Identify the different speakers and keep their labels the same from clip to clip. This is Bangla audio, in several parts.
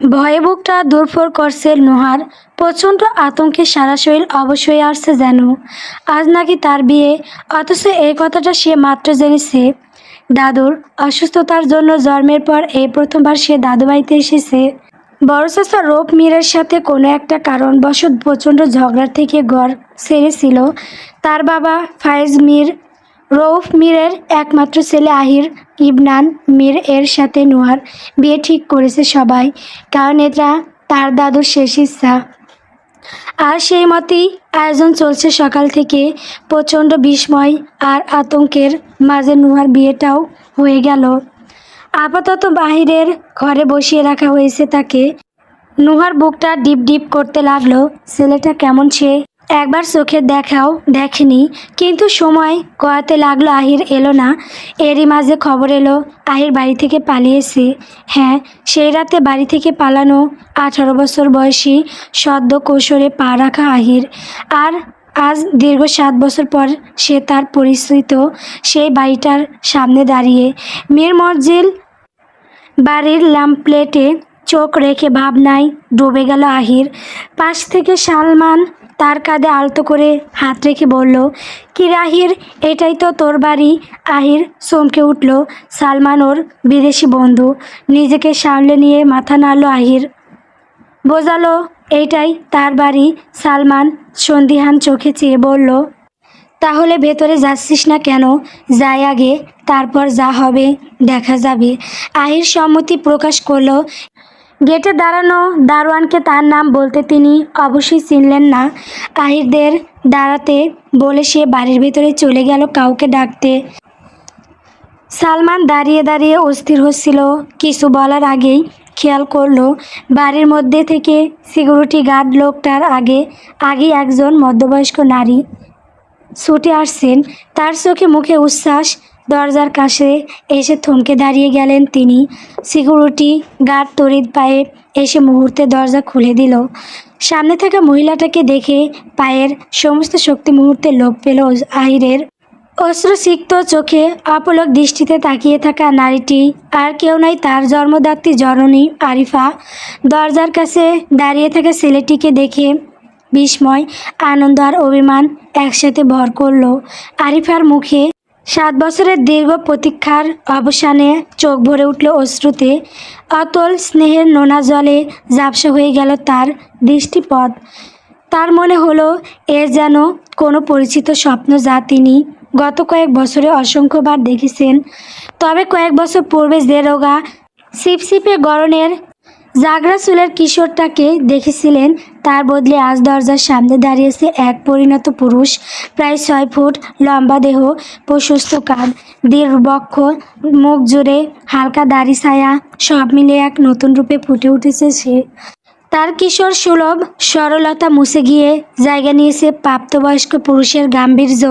Speaker 1: ভয়ে বুকটা দুরফর করছে নুহার। প্রচণ্ড আতঙ্কে সারা শরীর অবশ হয়ে আসছে যেন। আজ নাকি তার বিয়ে, অথচ এই কথাটা সে মাত্র জেনেছে। দাদুর অসুস্থতার জন্য জন্মের পর এই প্রথমবার সে দাদু বাড়িতে এসেছে। বড় চাচা রৌফ মীরের সাথে কোনো একটা কারণবশত প্রচণ্ড ঝগড়ার থেকে ঘর ছেড়েছিল। তার বাবা ফায়েজ মীর, রৌফ মীরের একমাত্র ছেলে আহির ইবনান মীর এর সাথে নুহার বিয়ে ঠিক করেছে সবাই, কারণ এটা তার দাদুর শেষ ইচ্ছা। আর সেই মতেই আয়োজন চলছে সকাল থেকে। প্রচণ্ড বিস্ময় আর আতঙ্কের মাঝে নুহার বিয়েটাও হয়ে গেল। আপাতত বাহিরের ঘরে বসিয়ে রাখা হয়েছে তাকে। নুহার বুকটা ডিপ ডিপ করতে লাগলো। ছেলেটা কেমন সে একবার চোখে দেখাও দেখেনি, কিন্তু সময় গড়াতে লাগলো আহির এলো না। এরই মাঝে খবর এলো আহির বাড়ি থেকে পালিয়েছে। হ্যাঁ, সেই রাতে বাড়ি থেকে পালানো 18 বছর বয়সী সদ্য কৈশোরে পা রাখা আহির। আর আজ দীর্ঘ 7 বছর পর সে তার পরিচিত সেই বাড়িটার সামনে দাঁড়িয়ে। মীর মসজিদ বাড়ির ল্যাম্পপ্লেটে চোখ রেখে ভাবনায় ডুবে গেল আহির। পাশ থেকে সালমান তার কাঁধে আলতো করে হাত রেখে বলল, কি রে আহির, এটাই তো তোর বাড়ি? আহির চমকে উঠল। সালমান ওর বিদেশি বন্ধু। নিজেকে সামলে নিয়ে মাথা নাড়ল আহির। বোঝালো এইটাই তার বাড়ি। সালমান সন্দিহান চোখে চেয়ে বলল, তাহলে ভেতরে যাচ্ছিস না কেন? যাই আগে, তারপর যা হবে দেখা যাবে। আহির সম্মতি প্রকাশ করলো। গেটে দাঁড়ানো দারোয়ানকে তার নাম বলতে তিনি অবশ্যই চিনলেন না। আহিরদের দাঁড়াতে বলে সে বাড়ির ভেতরে চলে গেল কাউকে ডাকতে। সালমান দাঁড়িয়ে দাঁড়িয়ে অস্থির হচ্ছিল। কিছু বলার আগেই খেয়াল করলো বাড়ির মধ্যে থেকে সিকিউরিটি গার্ড লোকটার আগেই একজন মধ্যবয়স্ক নারী ছুটে আসছেন। তার চোখে মুখে উচ্ছ্বাস। দরজার কাছে এসে থমকে দাঁড়িয়ে গেলেন তিনি। সিকিউরিটি গার্ড তড়িৎ পায়ে এসে মুহূর্তে দরজা খুলে দিল। সামনে থাকা মহিলাটাকে দেখে পায়ের সমস্ত শক্তি মুহূর্তে লোপ পেল আহিরের। অশ্রুসিক্ত চোখে অপলক দৃষ্টিতে তাকিয়ে থাকা নারীটি আর কেউ নয়, তার জন্মদাত্রী জননী আরিফা। দরজার কাছে দাঁড়িয়ে থাকা ছেলেটিকে দেখে বিস্ময়, আনন্দ আর অভিমান একসাথে ভর করল আরিফার মুখে। 7 বছরের দীর্ঘ প্রতীক্ষার অবসানে চোখ ভরে উঠল অশ্রুতে। অতল স্নেহের নোনা জলে ঝাপসা হয়ে গেল তার দৃষ্টিপথ। তার মনে হলো এ যেন কোনো পরিচিত স্বপ্ন, যা তিনি গত কয়েক বছরে অসংখ্যবার দেখেছেন। তবে কয়েক বছর পূর্বে যে রোগা ছিপছিপে গড়নের জাগরা চুলের কিশোরটাকে দেখেছিলেন, তার বদলে আজ দরজার সামনে দাঁড়িয়েছে এক পরিণত পুরুষ। প্রায় 6 ফুট লম্বা দেহ, প্রশস্ত কাঁধ, দৃঢ় বক্ষ, মুখ জুড়ে হালকা দাড়ি ছায়া, সব মিলে এক নতুন রূপে ফুটে উঠেছে সে। তার কিশোর সুলভ সরলতা মুছে গিয়ে জায়গা নিয়েছে প্রাপ্তবয়স্ক পুরুষের গাম্ভীর্য।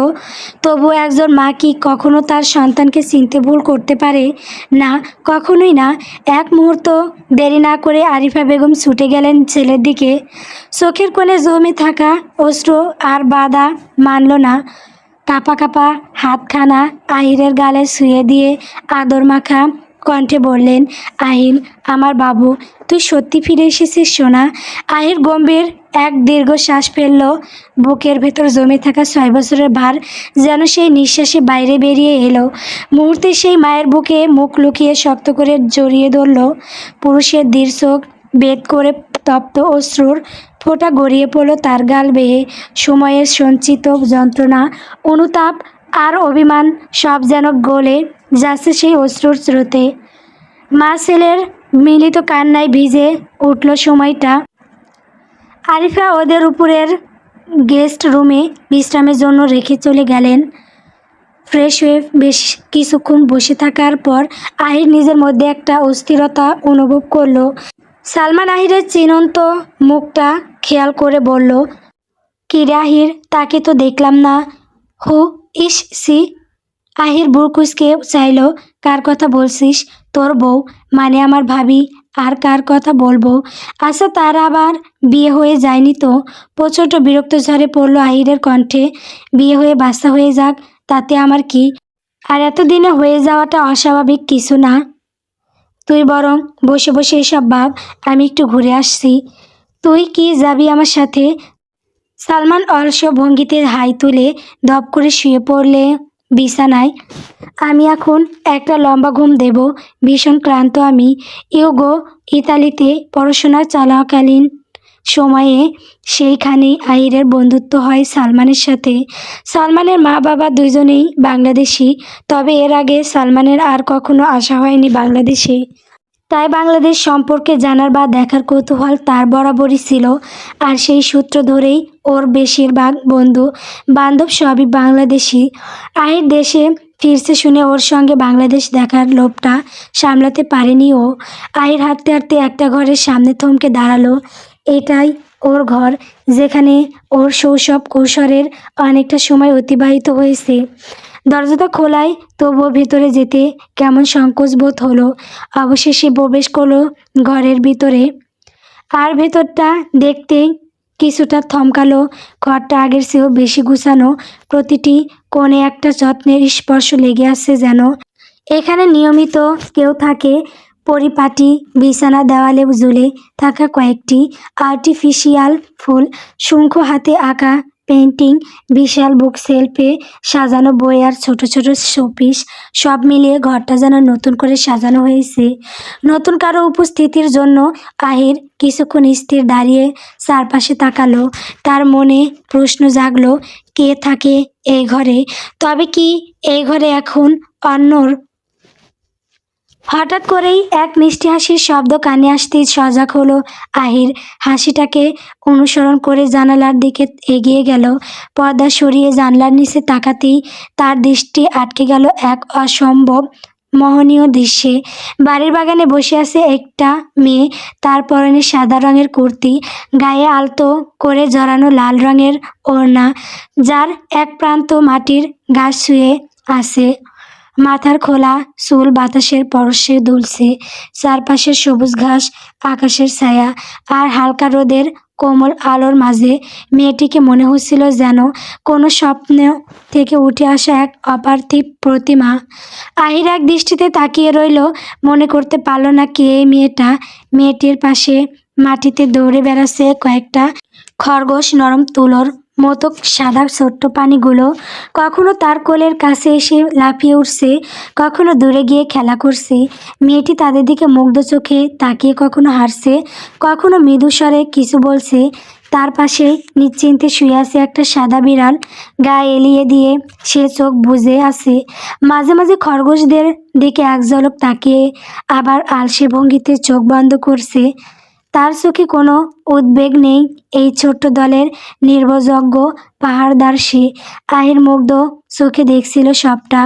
Speaker 1: তবু একজন মা কি কখনো তার সন্তানকে চিনতে ভুল করতে পারে? না, কখনোই না। এক মুহূর্ত দেরি না করে আরিফা বেগম ছুটে গেলেন ছেলের দিকে। চোখের কোণে জমে থাকা অশ্রু আর বাধা মানল না। কাঁপা কাঁপা হাতখানা আহিরের গালে ছুঁয়ে দিয়ে আদর মাখা কণ্ঠে বললেন, আহিল, আমার বাবু, তুই সত্যি ফিরে এসেছিস সোনা। আহির গম্ভীর এক দীর্ঘ শ্বাস ফেলল। বুকের ভেতর জমে থাকা 6 বছরের ভার যেন সেই নিঃশ্বাসে বাইরে বেরিয়ে এলো। মুহূর্তে সেই মায়ের বুকে মুখ লুকিয়ে শক্ত করে জড়িয়ে ধরল। পুরুষের দৃঢ় চোখ বেদ করে তপ্ত অশ্রুর ফোঁটা গড়িয়ে পড়ল তার গাল বেয়ে। সময়ের সঞ্চিত যন্ত্রণা, অনুতাপ আর অভিমান সব যেন গলে যাচ্ছে সেই অশ্রুর স্রোতে। মা ছেলের মিলিত কান্নায় ভিজে উঠল সময়টা। আরিফা ওদের উপরের গেস্ট রুমে বিশ্রামের জন্য রেখে চলে গেলেন। ফ্রেশ হয়ে বেশ কিছুক্ষণ বসে থাকার পর আহির নিজের মধ্যে একটা অস্থিরতা অনুভব করলো। সালমান আহিরের চিনন্ত মুখটা খেয়াল করে বলল, কি রে আহির, তাকে তো দেখলাম না। হু ইস সি। আহির বুড়কুচকে চাইল, কার কথা বলছিস? তোর বউ, মানে আমার ভাবি। আর কার কথা বলবো? আচ্ছা, তার আবার বিয়ে হয়ে যায়নি তো? প্রচণ্ড বিরক্ত ঝরে পড়ল আহিরের কণ্ঠে। বিয়ে হয়ে বাচ্চা হয়ে যাক, তাতে আমার কি? আর এতদিনে হয়ে যাওয়াটা অস্বাভাবিক কিছু না। তুই বরং বসে বসে এসব ভাব, আমি একটু ঘুরে আসছি। তুই কি যাবি আমার সাথে? সালমান অলস ভঙ্গিতে হাই তুলে ধপ করে শুয়ে পড়লে বিছানায়। আমি এখন একটা লম্বা ঘুম দেব, ভীষণ ক্লান্ত আমি। ইউগো ইতালিতে পড়াশোনা চলাকালীন সময়ে সেইখানেই আহিরের বন্ধুত্ব হয় সালমানের সাথে। সালমানের মা বাবা দুজনেই বাংলাদেশি, তবে এর আগে সালমানের আর কখনো আসা হয়নি বাংলাদেশে। তাই বাংলাদেশ সম্পর্কে জানার বা দেখার কৌতূহল তার বরাবরই ছিল। আর সেই সূত্র ধরেই ওর বেশিরভাগ বন্ধু বান্ধব সবই বাংলাদেশি। আহির দেশে ফিরছে শুনে ওর সঙ্গে বাংলাদেশ দেখার লোভটা সামলাতে পারেনি ও। আহির হাঁটতে হাঁটতে একটা ঘরের সামনে থমকে দাঁড়ালো। এটাই ওর ঘর, যেখানে ওর শৈশব কৈশোরের অনেকটা সময় অতিবাহিত হয়েছে। দরজাটা খোলায় তবুও ভেতরে যেতে কেমন সংকোচ বোধ হলো। অবশেষে প্রবেশ করলো ঘরের ভিতরে। আর ভেতরটা দেখতেই কিছুটা থমকালো। ঘরটা আগের চেয়েও বেশি গুছানো, প্রতিটি কোণে একটা যত্নের স্পর্শ লেগে আছে যেন এখানে নিয়মিত কেউ থাকে। পরিপাটি বিছানা, দেওয়ালে ঝুলে থাকা কয়েকটি আর্টিফিশিয়াল ফুল, শঙ্খ হাতে আঁকা পেন্টিং, বিশাল বুক সেলফে সাজানো বই আর ছোট ছোট শোপিস, সব মিলিয়ে ঘরটা যেন নতুন করে সাজানো হয়েছে নতুন কারো উপস্থিতির জন্য। আহির কিছুক্ষণ স্থির দাঁড়িয়ে চারপাশে তাকালো। তার মনে প্রশ্ন জাগলো, কে থাকে এই ঘরে? তবে কি এই ঘরে এখন অন্যর? হঠাৎ করেই এক মিষ্টি হাসির শব্দ কানে আসতেই সজাগ হলো আহির। হাসিটাকে অনুসরণ করে জানালার দিকে এগিয়ে গেল। পর্দা সরিয়ে জানলার নিচে তাকাতেই তার দৃষ্টি আটকে গেল এক অসম্ভব মোহনীয় দৃশ্যে। বাড়ির বাগানে বসে আছে একটা মেয়ে। তার পরনে সাদা রঙের কুর্তি, গায়ে আলতো করে জড়ানো লাল রঙের ওড়না, যার এক প্রান্ত মাটির ঘাস ছুঁয়ে আছে। মাথার খোলা চুল বাতাসের পরশে দুলছে। চারপাশের সবুজ ঘাস, আকাশের ছায়া আর হালকা রোদের কোমল আলোর মাঝে মেয়েটিকে মনে হচ্ছিল যেন কোনো স্বপ্ন থেকে উঠে আসা এক অপার্থিব প্রতিমা। আহির এক দৃষ্টিতে তাকিয়ে রইল, মনে করতে পারল না কে এই মেয়েটা। মেয়েটির পাশে মাটিতে দৌড়ে বেড়াচ্ছে কয়েকটা খরগোশ, নরম তুলোর মতো সাদা ছোট্ট পানিগুলো কখনো তার কোলের কাছে এসে লাফিয়ে উঠছে, কখনো দূরে গিয়ে খেলা করছে। মেয়েটি তাদের দিকে মুগ্ধ চোখে তাকিয়ে কখনো হাসছে, কখনো মৃদু স্বরে কিছু বলছে। তার পাশে নিশ্চিন্তে শুয়ে আছে একটা সাদা বিড়াল, গা এলিয়ে দিয়ে সে চোখ বুজে আছে। মাঝে মাঝে খরগোশদের দিকে এক ঝলক তাকিয়ে আবার আলসে ভঙ্গিতে চোখ বন্ধ করছে। তার চোখে কোনো উদ্বেগ নেই। এই ছোট্ট দলের নির্ভরযোগ্য পাহাড়দার সে। আহির মুগ্ধ চোখে দেখছিল সবটা।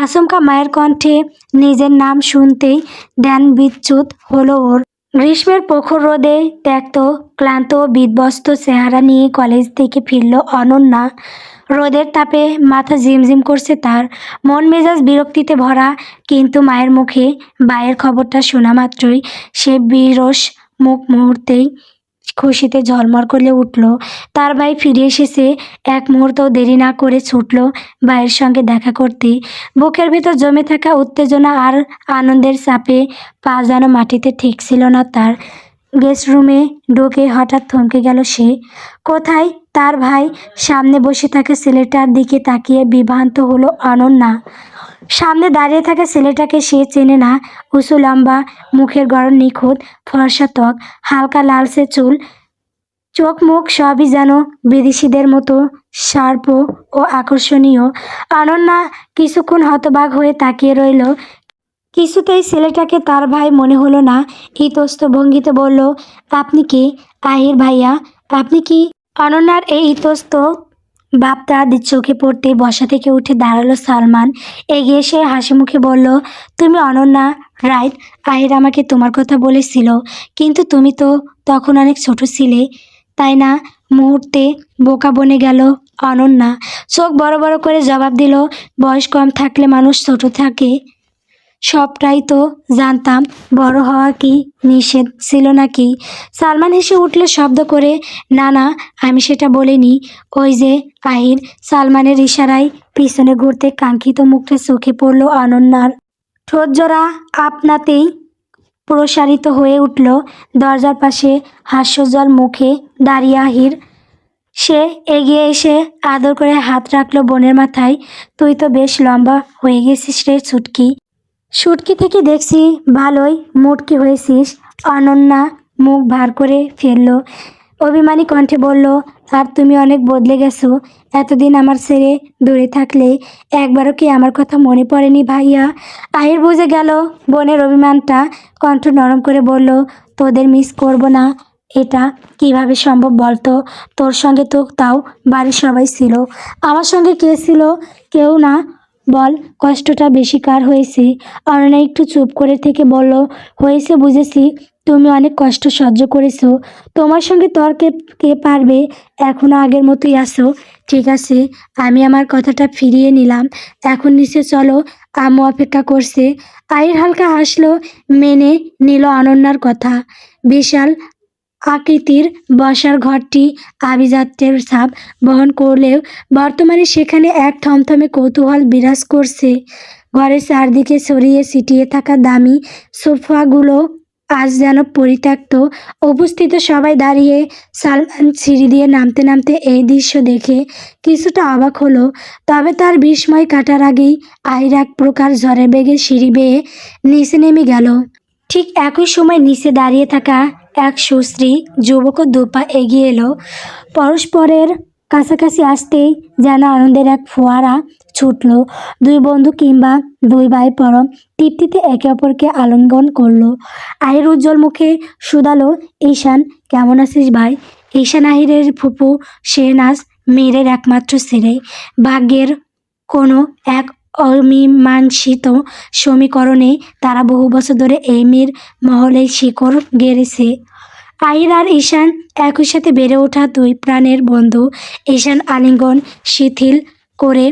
Speaker 1: আচমকা মায়ের কণ্ঠে নিজের নাম শুনতেই ধ্যান বিচ্যুত হলো ওর। গ্রীষ্মের প্রখর রোদে ত্যক্ত, ক্লান্ত ও বিধ্বস্ত চেহারা নিয়ে কলেজ থেকে ফিরল অনন্যা। রোদের তাপে মাথা ঝিমঝিম করছে তার, মন মেজাজ বিরক্তিতে ভরা। কিন্তু মায়ের মুখে ভাইয়ের খবরটা শোনা মাত্রই সে বিরস মুখ মুহূর্তেই খুশিতে ঝলমল করে উঠল। তার ভাই ফিরে এসেছে। এক মুহূর্তও দেরি না করে ছুটল ভাইয়ের সঙ্গে দেখা করতে। বুকের ভেতর জমে থাকা উত্তেজনা আর আনন্দের চাপে পা যেন মাটিতে ঠেকছিল না তার। গেস্ট রুমে ঢুকে হঠাৎ থমকে গেল সে। কোথায় তার ভাই? সামনে বসে থাকা ছেলেটার দিকে তাকিয়ে বিভ্রান্ত হলো অনন্যা। সামনে দাঁড়িয়ে থাকা ছেলেটাকে সে চেনে না। উঁচু লম্বা, মুখের গড়ন নিখুঁত, ফর্সা ত্বক, হালকা লালচে চুল, চোখ মুখ সবই যেন বিদেশিদের মতো শার্প ও আকর্ষণীয়। অনন্যা কিছুক্ষণ হতবাক হয়ে তাকিয়ে রইল। কিছুতেই ছেলেটাকে তার ভাই মনে হলো না। ইতস্ত ভঙ্গিতে বলল, আপনি কি আহির ভাইয়া? আপনি কি? অনন্যার এই ইতস্ত ভাবটা চোখে পড়তে বসা থেকে উঠে দাঁড়ালো সালমান। এগিয়ে এসে হাসি মুখে বলল, তুমি অনন্যা, রাইট? আহির আমাকে তোমার কথা বলেছিল, কিন্তু তুমি তো তখন অনেক ছোট ছিলে, তাই না? মুহূর্তে বোকা বনে গেল অনন্যা। চোখ বড় বড় করে জবাব দিল, বয়স কম থাকলে মানুষ ছোট থাকে। সবটাই তো জানতাম, বড় হওয়া কি নিষেধ ছিল নাকি? সালমান হেসে উঠল শব্দ করে, না না, আমি সেটা বলিনি। ওই যে আহির। সালমানের ইশারায় পিছনে ঘুরতে কাঙ্ক্ষিত মুখটা চোখে পড়ল অনন্যার। ঠোঁটজোড়া আপনাতেই প্রসারিত হয়ে উঠল। দরজার পাশে হাস্যজ্জ্বল মুখে দাঁড়িয়ে আহির। সে এগিয়ে এসে আদর করে হাত রাখলো বোনের মাথায়। তুই তো বেশ লম্বা হয়ে গেছিস রে ছুটকি। শুটকি থেকে দেখছি ভালোই মুটকি হয়েছিস। অনন্যা মুখ ভার করে ফেলল, অভিমানী কণ্ঠে বলল, আর তুমি অনেক বদলে গেছো। এতদিন আমার ছেড়ে দূরে থাকলে একবারও কি আমার কথা মনে পড়েনি ভাইয়া? আহির বুঝে গেল বোনের অভিমানটা, কণ্ঠ নরম করে বলল, তোদের মিস করব না এটা কিভাবে সম্ভব বলতো? তোর সঙ্গে তো তাও বাড়ির সবাই ছিল, আমার সঙ্গে কে ছিল? কেউ না। বল কষ্টটা বেশি কার হয়েছে? অনন্যা একটু চুপ করে থেকে বলল, হয়েছে বুঝেছি, তুমি অনেক কষ্ট সহ্য করেছো। তোমার সঙ্গে তর্কে কে পারবে? এখনো আগের মতোই আছো। ঠিক আছে, আমি আমার কথাটা ফিরিয়ে নিলাম। এখন নিচে চলো, আম্মু অপেক্ষা করছে। আইর হালকা হাসলো, মেনে নিল অনন্যার কথা। বিশাল আকৃতির বসার ঘরটি আভিজাত্যের ছাপ বহন করলেও বর্তমানে সেখানে এক থমথমে কৌতূহল বিরাজ করছে। ঘরের চারদিকে ছড়িয়ে ছিটিয়ে থাকা দামি সোফাগুলো আজ যেন পরিত্যক্ত। উপস্থিত সবাই দাঁড়িয়ে। সালমান সিঁড়ি দিয়ে নামতে নামতে এই দৃশ্য দেখে কিছুটা অবাক হলো, তবে তার বিস্ময় কাটার আগেই আইর এক প্রকার ঝড়ে বেগে সিঁড়ি বেয়ে নিচে নেমে গেল। ঠিক একই সময় নিচে দাঁড়িয়ে থাকা এক সুশ্রী যুবকও দুপা এগিয়ে এলো। পরস্পরের কাছাকাছি আসতেই যেন আনন্দের এক ফোয়ারা ছুটল। দুই বন্ধু কিংবা দুই ভাই পরম তৃপ্তিতে একে অপরকে আলিঙ্গন করলো। আহির উজ্জ্বল মুখে শুধালো, ঈশান কেমন আছিস ভাই? ঈশান আহিরের ফুপু শেহনাজ মীরের একমাত্র ছেলে। ভাগ্যের কোনো এক অমীমাংসিত সমীকরণে তারা বহু বছর ধরে এই মেয়ের মহলেই শিকড় গেড়েছে। আহির আর ঈশান একই সাথে বেড়ে ওঠা দুই প্রাণের বন্ধু। ঈশান আলিঙ্গন শিথিল করে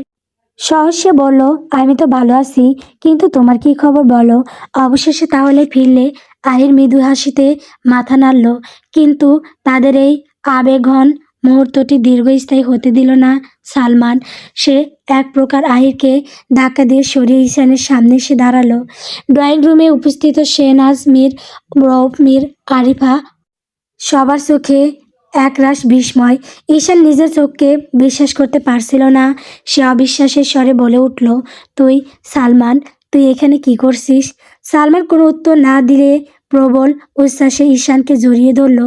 Speaker 1: সহসে বলল, আমি তো ভালো আছি, কিন্তু তোমার কি খবর বলো? অবশেষে তাহলে ফিরলে? আহির মৃদু হাসিতে মাথা নাড়ল, কিন্তু তাদের এই আবেগঘন মুহূর্তটি দীর্ঘস্থায়ী হতে দিল না সালমান। সে এক প্রকার আহিরকে ধাক্কা দিয়ে সরিয়ে ঈশানের সামনে এসে দাঁড়ালো। ড্রয়িং রুমে উপস্থিত শেহনাজ মীর, রৌফ মীর, আরিফা, সবার চোখে একরাশ বিস্ময়। ঈশান নিজের চোখকে বিশ্বাস করতে পারছিল না। সে অবিশ্বাসের স্বরে বলে উঠল, তুই সালমান, তুই এখানে কি করছিস? সালমান কোনো উত্তর না দিলে প্রবল উচ্ছ্বাসে ঈশানকে জড়িয়ে ধরল।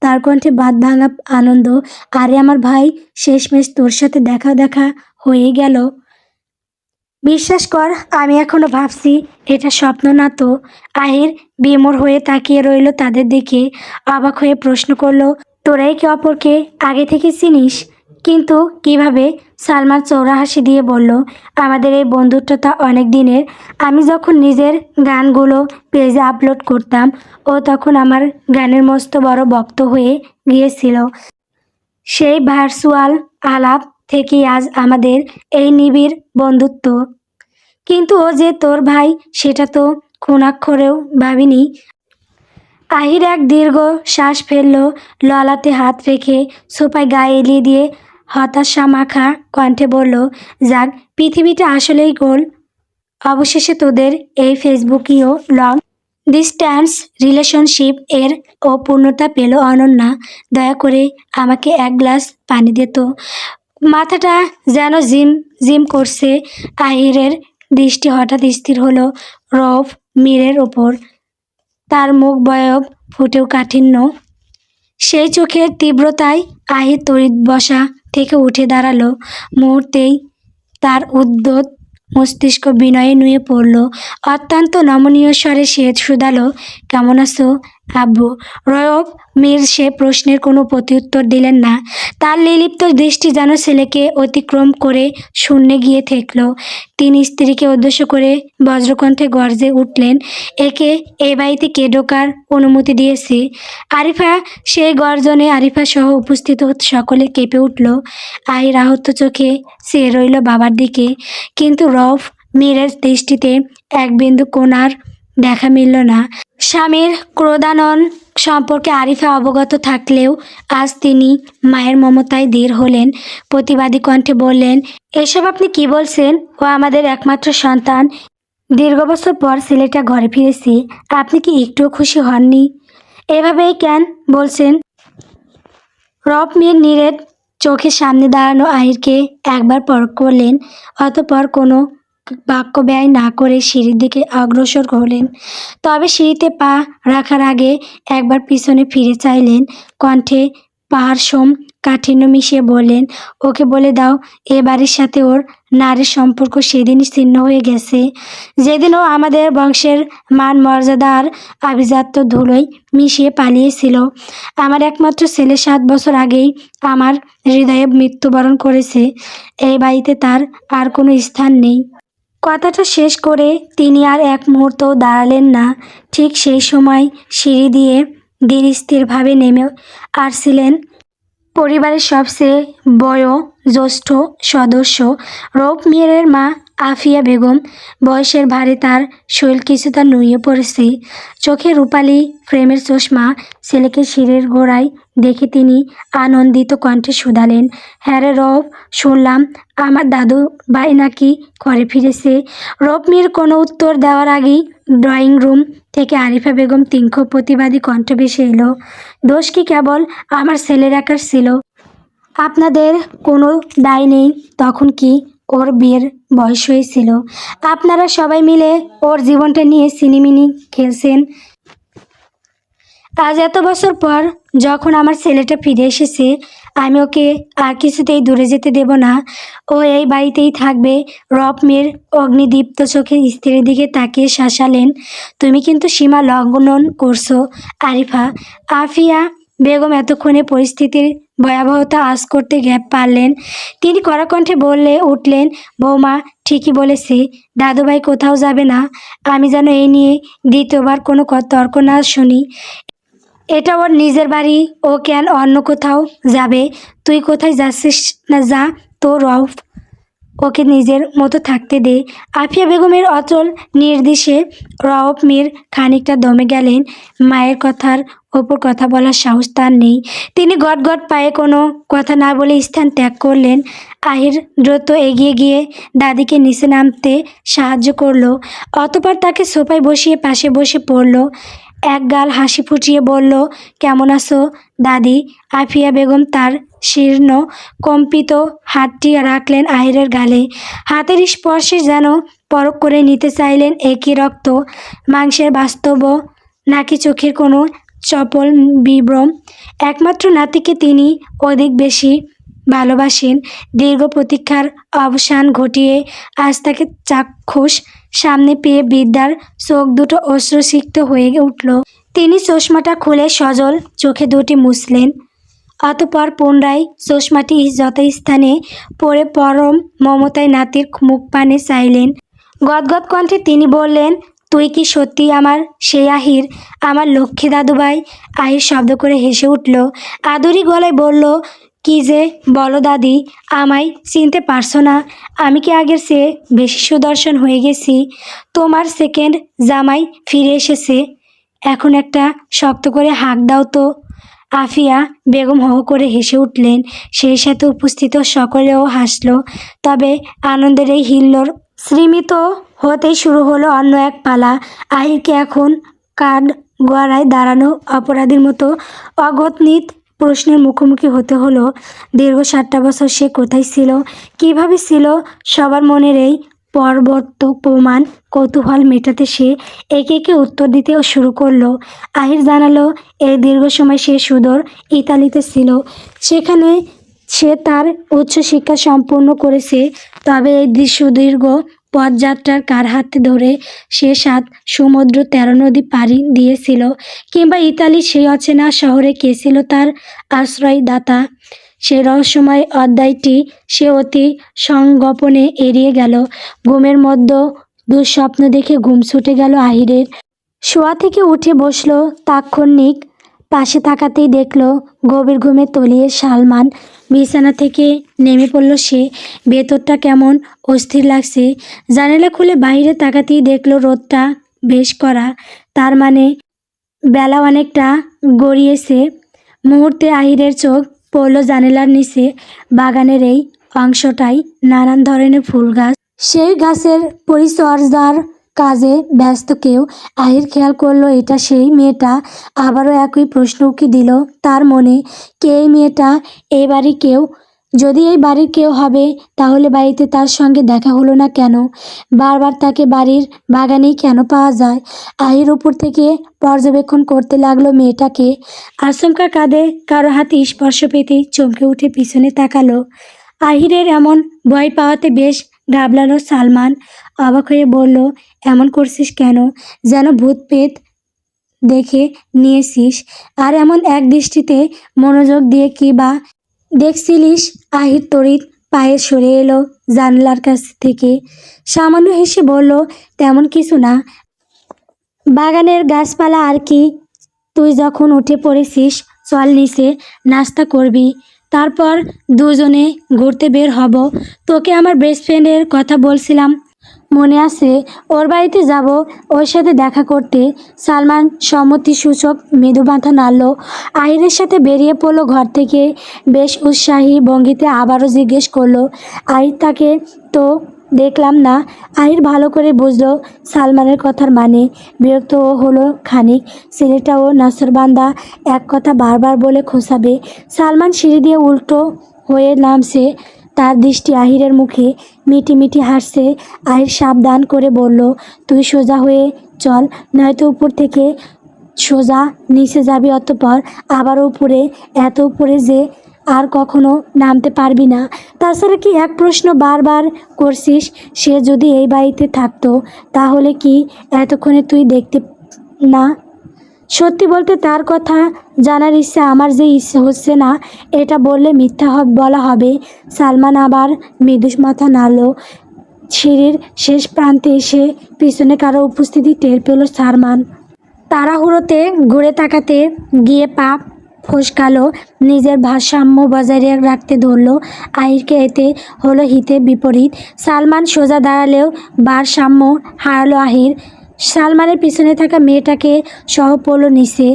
Speaker 1: তার কণ্ঠে বাঁধ ভাঙা আনন্দ। আরে আমার ভাই, শেষমেশ তোর সাথে দেখা দেখা হয়ে গেল। বিশ্বাস কর, আমি এখনো ভাবছি এটা স্বপ্ন না তো। আহির বিমূঢ় হয়ে তাকিয়ে রইল তাদের দিকে, অবাক হয়ে প্রশ্ন করলো, তোরা একে অপরকে আগে থেকে চিনিস? কিন্তু কিভাবে? সালমান চৌড়া হাসি দিয়ে বলল, আমাদের এই বন্ধুত্বটা অনেক দিনের। আমি যখন নিজের গানগুলো পেজে আপলোড করতাম, ও তখন আমার গানের মস্ত বড় ভক্ত হয়ে গিয়েছিল। সেই ভার্চুয়াল আলাপ থেকেই আজ আমাদের এই নিবিড় বন্ধুত্ব। কিন্তু ও যে তোর ভাই সেটা তো ক্ষুণাক্ষরেও ভাবিনি। আহির এক দীর্ঘ শ্বাস ফেলল, ললাটে হাত রেখে সোফায় গায়ে এলিয়ে দিয়ে হতাশা মাখা কণ্ঠে বলল, যাক, পৃথিবীটা আসলেই গোল। অবশেষে তোদের এই ফেসবুকীয় লং ডিস্ট্যান্স রিলেশনশিপ এর অপূর্ণতা পেল। অনন্যা, দয়া করে আমাকে এক গ্লাস পানি দে তো। মাথাটা যেন জিম জিম করছে। আহিরের দৃষ্টি হঠাৎ স্থির হলো রৌফ মীরের ওপর। তার মুখ বয়ব ফুটেও কাঠিন্য। সেই চোখের তীব্রতায় আহির তড়িৎ বসা থেকে উঠে দাঁড়ালো। মুহূর্তেই তার উদ্যত মস্তিষ্ক বিনয়ে নুয়ে পড়ল। অত্যন্ত নমনীয় স্বরে সে শুধালো, কেমন আছো আব্বু? রৌফ মীর সে প্রশ্নের কোনো প্রত্যুত্তর দিলেন না। তার নির্লিপ্ত দৃষ্টি যেন ছেলেকে অতিক্রম করে শূন্যে গিয়ে ঠেকল। তিনি স্ত্রীকে উদ্দেশ্য করে বজ্রকণ্ঠে গর্জে উঠলেন, একে এই বাড়িতে কে ঢোকার অনুমতি দিয়েছে? আরিফা! সেই গর্জনে আরিফা সহ উপস্থিত সকলে কেঁপে উঠল। আহির আহত চোখে চেয়ে রইল বাবার দিকে, কিন্তু রৌফ মীরের দৃষ্টিতে এক বিন্দু কোণার দেখা মিলল না। স্বামীর ক্রোধানল সম্পর্কে আরিফা অবগত থাকলেও আজ তিনি মায়ের মমতায় ধীর হলেন। প্রতিবাদী কণ্ঠে বললেন, এসব আপনি কি বলছেন? ও আমাদের একমাত্র সন্তান। দীর্ঘ বছর পর ছেলেটা ঘরে ফিরেছে, আপনি কি একটুও খুশি হননি? এভাবেই কেন বলছেন? রব মির নীরের চোখের সামনে দাঁড়ানো আহিরকে একবার পরখ করলেন, অতঃপর কোনো বাক্য ব্যয় না করে সিঁড়ির দিকে অগ্রসর হলেন। তবে সিঁড়িতে পা রাখার আগে একবার পিছনে ফিরে চাইলেন। কণ্ঠে পাহাড়সম কাঠিন্য মিশিয়ে বললেন, ওকে বলে দাও এ বাড়ির সাথে ওর নারীর সম্পর্ক সেদিনই ছিন্ন হয়ে গেছে, যেদিন ও আমাদের বংশের মান মর্যাদা আর আভিজাত্য ধুলোয় মিশিয়ে পালিয়েছিল। আমার একমাত্র ছেলে 7 বছর আগেই আমার হৃদয়ে মৃত্যুবরণ করেছে। এই বাড়িতে তার আর কোনো স্থান নেই। কথাটা শেষ করে তিনি আর এক মুহূর্তও দাঁড়ালেন না। ঠিক সেই সময় সিঁড়ি দিয়ে ধীর স্থিরভাবে নেমে আসছিলেন পরিবারের সবচেয়ে বয়োজ্যেষ্ঠ সদস্য রৌফ মিয়ারের মা আফিয়া বেগম। বয়সের ভারে তার শরীর কিছুটা নুয়ে পড়েছে। চোখে রূপালি ফ্রেমের চশমা। ছেলেকে সিঁড়ির গোড়ায় দেখে তিনি আনন্দিত কণ্ঠে শুধালেন, হ্যাঁ রে রৌফ, শুনলাম আমার দাদু ভাই নাকি ঘরে ফিরেছে। রৌফ মিয়ার কোনো উত্তর দেওয়ার আগেই ড্রয়িং রুম থেকে আরিফা বেগম তীক্ষ্ণ প্রতিবাদী কণ্ঠ ভেসে এলো, দোষ কি কেবল আমার ছেলের একার ছিল? আপনাদের কোনো দায় নেই? তখন কি ওর বিয়ের বয়স হয়েছিল? আপনারা সবাই মিলে ওর জীবনটা নিয়ে ছিনিমিনি খেলছেন। আজ এত বছর পর যখন আমার ছেলেটা ফিরে এসেছে, আমি ওকে আর কিছুতেই দূরে যেতে দেব না। ও এই বাড়িতেই থাকবে। রব মির অগ্নিদীপ্ত চোখে স্ত্রীর দিকে তাকিয়ে শাসালেন, তুমি কিন্তু সীমা লঙ্ঘন করছো আরিফা। আফিয়া বেগম এতক্ষণে পরিস্থিতির ভয়াবহতা আঁচ করতে গ্যাপ পারলেন। তিনি কড়া কণ্ঠে বললে উঠলেন, বৌমা ঠিকই বলেছে, দাদুভাই কোথাও যাবে না। আমি যেন এই নিয়ে দ্বিতীয়বার কোনো তর্ক না শুনি। এটা ওর নিজের বাড়ি, ও কেন অন্য কোথাও যাবে? তুই কোথায় যাচ্ছিস না যা, তো রউফ, ওকে নিজের মতো থাকতে দে। আফিয়া বেগমের অচল নির্দেশে রউফ মির খানিকটা দমে গেলেন। মায়ের কথার ওপর কথা বলার সাহস তার নেই। তিনি গটগট পায়ে কোনো কথা না বলে স্থান ত্যাগ করলেন। আহির দ্রুত এগিয়ে গিয়ে দাদিকে নিচে নামতে সাহায্য করলো। অতঃপর তাকে সোফায় বসিয়ে পাশে বসে পড়ল। এক গাল হাসি ফুটিয়ে বলল, কেমন আছো দাদি? আফিয়া বেগম তার শীর্ণ কম্পিত হাতটি রাখলেন আহিরের গালে। হাতের স্পর্শে যেন পরখ করে নিতে চাইলেন একই রক্ত মাংসের বাস্তব নাকি চোখের কোনো চপল বিভ্রম। একমাত্র নাতিকে তিনি অধিক বেশি ভালোবাসেন। দীর্ঘ প্রতীক্ষার অবসান ঘটিয়ে আজ তাকে চাক্ষুষ সামনে পেয়ে বৃদ্ধার চোখ দুটো অশ্রুসিক্ত হয়ে উঠল। তিনি চশমাটা খুলে সজল চোখে দুটি মুছলেন। অতঃপর পুনরায় চশমাটি যথাস্থানে পরে পরম মমতায় নাতির মুখ পানে চাইলেন। গদগদ কণ্ঠে তিনি বললেন, তুই কি সত্যি আমার সেই আহির, আমার লক্ষ্মী দাদুভাই? আহির শব্দ করে হেসে উঠল, আদুরি গলায় বলল, কি যে বলো দাদি, আমায় চিনতে পারছো না? আমি কি আগের চেয়ে বেশি সুদর্শন হয়ে গেছি? তোমার সেকেন্ড জামাই ফিরে এসেছে। এখন একটা শক্ত করে হাঁক দাও তো। আফিয়া বেগম হো করে হেসে উঠলেন। সেই সাথে উপস্থিত সকলেও হাসল। তবে আনন্দের এই হিল্লোড় স্মৃমিত হতেই শুরু হলো অন্য এক পালা। আহিরকে এখন কাঠ গড়ায় দাঁড়ানো অপরাধীর মতো অগণিত প্রশ্নের মুখোমুখি হতে হলো। দীর্ঘ 7টা বছর সে কোথায় ছিল, কিভাবে ছিল? সবার মনের এই প্রমাণ কৌতূহল মেটাতে সে একে একে উত্তর দিতেও শুরু করলো। আহির জানালো, এই দীর্ঘ সময় সে সুদূর ইতালিতে ছিল। সেখানে সে তার উচ্চশিক্ষা সম্পূর্ণ করেছে। তবে এই সুদীর্ঘ পথযাত্রার কার হাতে ধরে সে 7 সমুদ্র 13 নদী পাড়ি দিয়েছিল, কিংবা ইতালির সেই অচেনা শহরে কে ছিল তার আশ্রয়দাতা, সে রহস্যময় অধ্যায়টি সে অতি সংগোপনে এড়িয়ে গেল। ঘুমের মধ্যে দুঃস্বপ্ন দেখে ঘুম ছুটে গেল আহিরের। শোয়া থেকে উঠে বসল, তাৎক্ষণিক পাশে তাকাতেই দেখল গভীর ঘুমে তলিয়ে সালমান। বিছানা থেকে নেমে পড়ল সে। ভেতরটা কেমন অস্থির লাগছে। জানালা খুলে বাইরে তাকাতেই দেখল রোদটা বেশ কড়া, তার মানে বেলা অনেকটা গড়িয়েছে। মুহূর্তে আহিরের চোখ পড়ল জানালার নিচে। বাগানের এই অংশটাই নানান ধরনের ফুল গাছ। সেই গাছের পরিচর্যার কাজে ব্যস্ত কেউ। আহির খেয়াল করলো এটা সেই মেয়েটা। আবারও একই প্রশ্ন উকি দিল তার মনে, কে এই মেয়েটা? এই বাড়ির কেউ? যদি এই বাড়ির কেউ হবে তাহলে বাড়িতে তার সঙ্গে দেখা হলো না কেন? বারবার তাকে বাড়ির বাগানেই কেন পাওয়া যায়? আহির উপর থেকে পর্যবেক্ষণ করতে লাগলো মেয়েটাকে। আচমকা কাঁধে কারো হাতে স্পর্শ পেতেই চমকে উঠে পিছনে তাকালো। আহিরের এমন ভয় পাওয়াতে বেশ ঘাবড়ালো সালমান। অবাক হয়ে বলল, এমন করছিস কেন? যেন ভূত পেত দেখে নিয়েছিস। আর এমন এক দৃষ্টিতে মনোযোগ দিয়ে কি বা দেখছিলিস? আহির তড়িৎ পায়ে সরে এলো জানলার কাছ থেকে। সামান্য হেসে বলল, তেমন কিছু না, বাগানের গাছপালা আর কি। তুই যখন উঠে পড়েছিস চল নিচে, নাস্তা করবি, তারপর দুজনে ঘুরতে বের হব। তোকে আমার বেস্ট ফ্রেন্ডের কথা বলছিলাম, মনে আছে? ওর বাড়িতে যাব, ওর সাথে দেখা করতে। সালমান সম্মতিসূচক মৃদু মাথা নাড়ল। আহিরের সাথে বেরিয়ে পড়লো ঘর থেকে। বেশ উৎসাহী ভঙ্গিতে আবারও জিজ্ঞেস করলো, আহির তাকে তো দেখলাম না। আহির ভালো করে বুঝলো সালমানের কথার মানে। বিরক্ত ও হলো খানিক। ছেলেটাও নাসরবান্দা, এক কথা বারবার বলে খোঁসাবে। সালমান সিঁড়ি দিয়ে উল্টো হয়ে নামছে। তার দৃষ্টি আহিরের মুখে, মিটি মিটি হাসছে। আহির সাবধান করে বলল, তুই সোজা হয়ে চল, নয়তো উপর থেকে সোজা নিচে যাবি, অতঃপর আবার উপরে, এত উপরে যে আর কখনো নামতে পারবি না। তাছাড়া কি এক প্রশ্ন বারবার করছিস? সে যদি এই বাড়িতে থাকতো তাহলে কি এতক্ষণে তুই দেখতে না? সত্যি বলতে তার কথা জানার ইচ্ছে আমার যে ইচ্ছে হচ্ছে না, এটা বললে মিথ্যা বলা হবে। সালমান আবার মৃদু মাথা নাড়ল। সিঁড়ির শেষ প্রান্তে এসে পিছনে কারো উপস্থিতি টের পেল সালমান। তাড়াহুড়োতে ঘুরে তাকাতে গিয়ে পা ফসকালো। নিজের ভারসাম্য বজায় রাখতে ধরল আহিরকে। এতে হলো হিতে বিপরীত। সালমান সোজা দাঁড়ালেও ভারসাম্য হারালো আহির। সালমানের পিছনে থাকা মেয়েটাকে সহ পড়ল নিচে।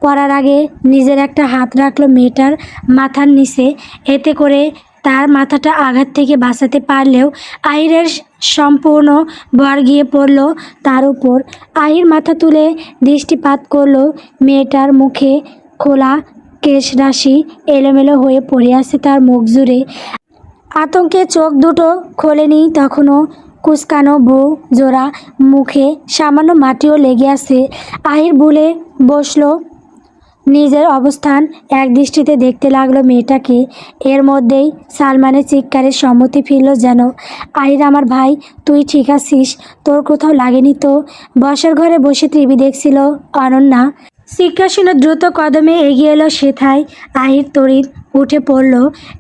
Speaker 1: পড়ার আগে নিজের একটা হাত রাখলো মেয়েটার মাথার নিচে। এতে করে তার মাথাটা আঘাত থেকে বাঁচাতে পারলেও আহিরের সম্পূর্ণ ভর গিয়ে পড়ল তার উপর। আহির মাথা তুলে দৃষ্টিপাত করলো মেয়েটার মুখে। খোলা কেশরাশি এলোমেলো হয়ে পড়ে আছে তার মুখ জুড়ে। আতঙ্কে চোখ দুটো খোলেনি তখনও। কুঁচকানো বউ জোড়া মুখে সামান্য মাটিও লেগে আছে। আহির ভুলে বসলো নিজের অবস্থান। এক দৃষ্টিতে দেখতে লাগলো মেয়েটাকে। এর মধ্যেই সালমানের চিৎকারের সম্মতি ফিরল যেন। আহির, আমার ভাই, তুই ঠিক আছিস? তোর কোথাও লাগেনি তো? বসার ঘরে বসে টিভি দেখছিল অনন্যা। চিৎকার শুনে দ্রুত কদমে এগিয়ে এলো সেথায়। আহির তড়িৎ উঠে পড়ল।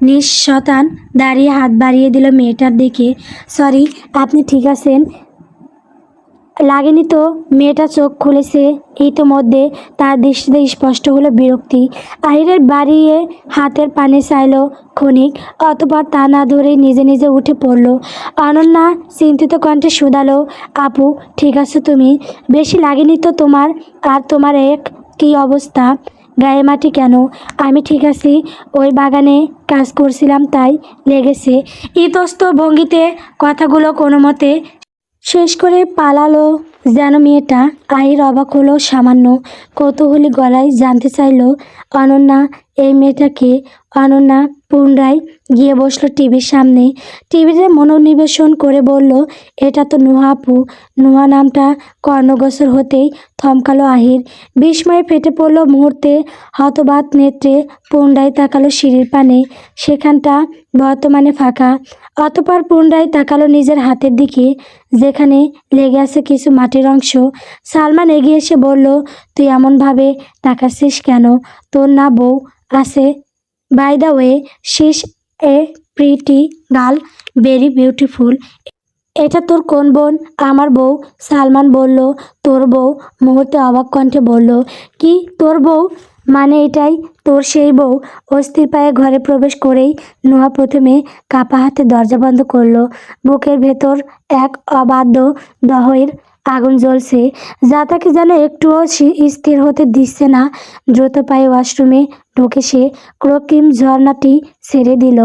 Speaker 1: নিঃশতান দাঁড়িয়ে হাত বাড়িয়ে দিল মেয়েটার দিকে। সরি, আপনি ঠিক আছেন? লাগেনি তো? মেয়েটা চোখ খুলেছে ইতোমধ্যে। তার দৃষ্টিতে স্পষ্ট হলো বিরক্তি। আহিরের বাড়িয়ে হাতের পানে চাইল ক্ষণিক, অতঃপর তা না ধরেই নিজে নিজে উঠে পড়ল। অনন্যা চিন্তিত কণ্ঠে শুধালো, আপু ঠিক আছো তুমি? বেশি লাগেনি তো তোমার? আর তোমার কী অবস্থা? গায়ে মাটি কেন? আমি ঠিক আছি, ওই বাগানে কাজ করছিলাম তাই লেগেছে। ইতস্ত ভঙ্গিতে কথাগুলো কোনো মতে শেষ করে পালালো যেন মেয়েটা। আহির অবাক হলো সামান্য। কৌতূহলী গলায় জানতে চাইল, অনন্যা এই মেয়েটাকে? অনন্যা পুনরায় গিয়ে বসলো টিভির সামনে। টিভিতে মনোনিবেশন করে বলল, এটা তো নুহা আপু। নুহা নামটা কর্ণগোচর হতেই থমকালো আহির। বিস্ময়ে ফেটে পড়ল মুহূর্তে। হতবাক নেত্রে পুনরায় তাকালো সিঁড়ির পানে। সেখানটা বর্তমানে ফাঁকা। অতঃপর পুনরায় তাকালো নিজের হাতের দিকে, যেখানে লেগে আছে কিছু মাটির অংশ। সালমান এগিয়ে এসে বলল, তুই এমনভাবে তাকাচ্ছিস কেন? তোর না বউ আছে? By the way, she is a pretty girl, very beautiful. এটা তোর কোন বোন? আমার বউ। সালমান বলল, তোর বউ? মুহূর্তে অবাক কণ্ঠে বলল, কি তোর বউ? মানে এটাই তোর সেই বউ? অস্থির পায়ে ঘরে প্রবেশ করেই নুহা প্রথমে কাপা হাতে দরজা বন্ধ করলো। বুকের ভেতর এক অবাধ্য দহের আগুন জ্বলছে, যা তাকে যেন একটুও স্থির হতে দিচ্ছে না। দ্রুত পায়ে ওয়াশরুমে ঢুকে সে কৃত্রিম ঝর্ণাটি ছেড়ে দিল।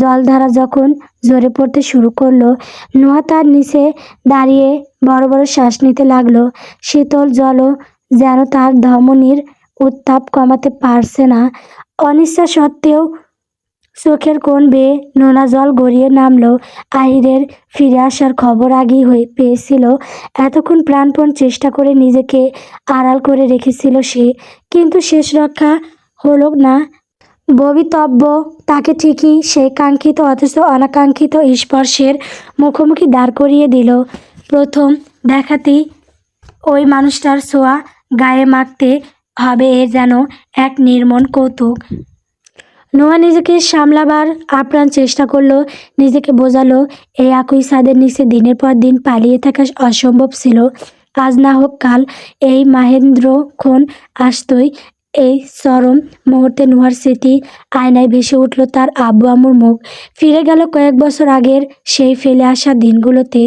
Speaker 1: জলধারা যখন ঝরে পড়তে শুরু করলো, নোয়া তার নিচে দাঁড়িয়ে বড় বড় শ্বাস নিতে লাগলো। শীতল জলও যেন তার ধমনীর উত্তাপ কমাতে পারছে না। অনিচ্ছা সত্ত্বেও চোখের কোণ বেয়ে নোনা জল গড়িয়ে নামলো। আহিরের ফিরে আসার খবর আগেই পেয়েছিল। এতক্ষণ প্রাণপণ চেষ্টা করে নিজেকে আড়াল করে রেখেছিল সে, কিন্তু শেষ রক্ষা হলো না। ভবিতব্য তাকে ঠিকই সেই কাঙ্ক্ষিত অথচ অনাকাঙ্ক্ষিত স্পর্শের মুখোমুখি দাঁড় করিয়ে দিল। প্রথম দেখাতেই ওই মানুষটার ছোঁয়া গায়ে মাখতে হবে, এ যেন এক নির্মম কৌতুক। নোয়া নিজেকে সামলাবার আপ্রাণ চেষ্টা করলো, নিজেকে বোঝালো এই একই ছাদের নিচে দিনের পর দিন পালিয়ে থাকা অসম্ভব ছিল। আজ না হোক কাল এই মাহেন্দ্রক্ষণ আসতই। এই চরম মুহূর্তে নোয়ার স্মৃতি আয়নায় ভেসে উঠল তার আব্বু আম্মুর মুখ। ফিরে গেল কয়েক বছর আগের সেই ফেলে আসা দিনগুলোতে।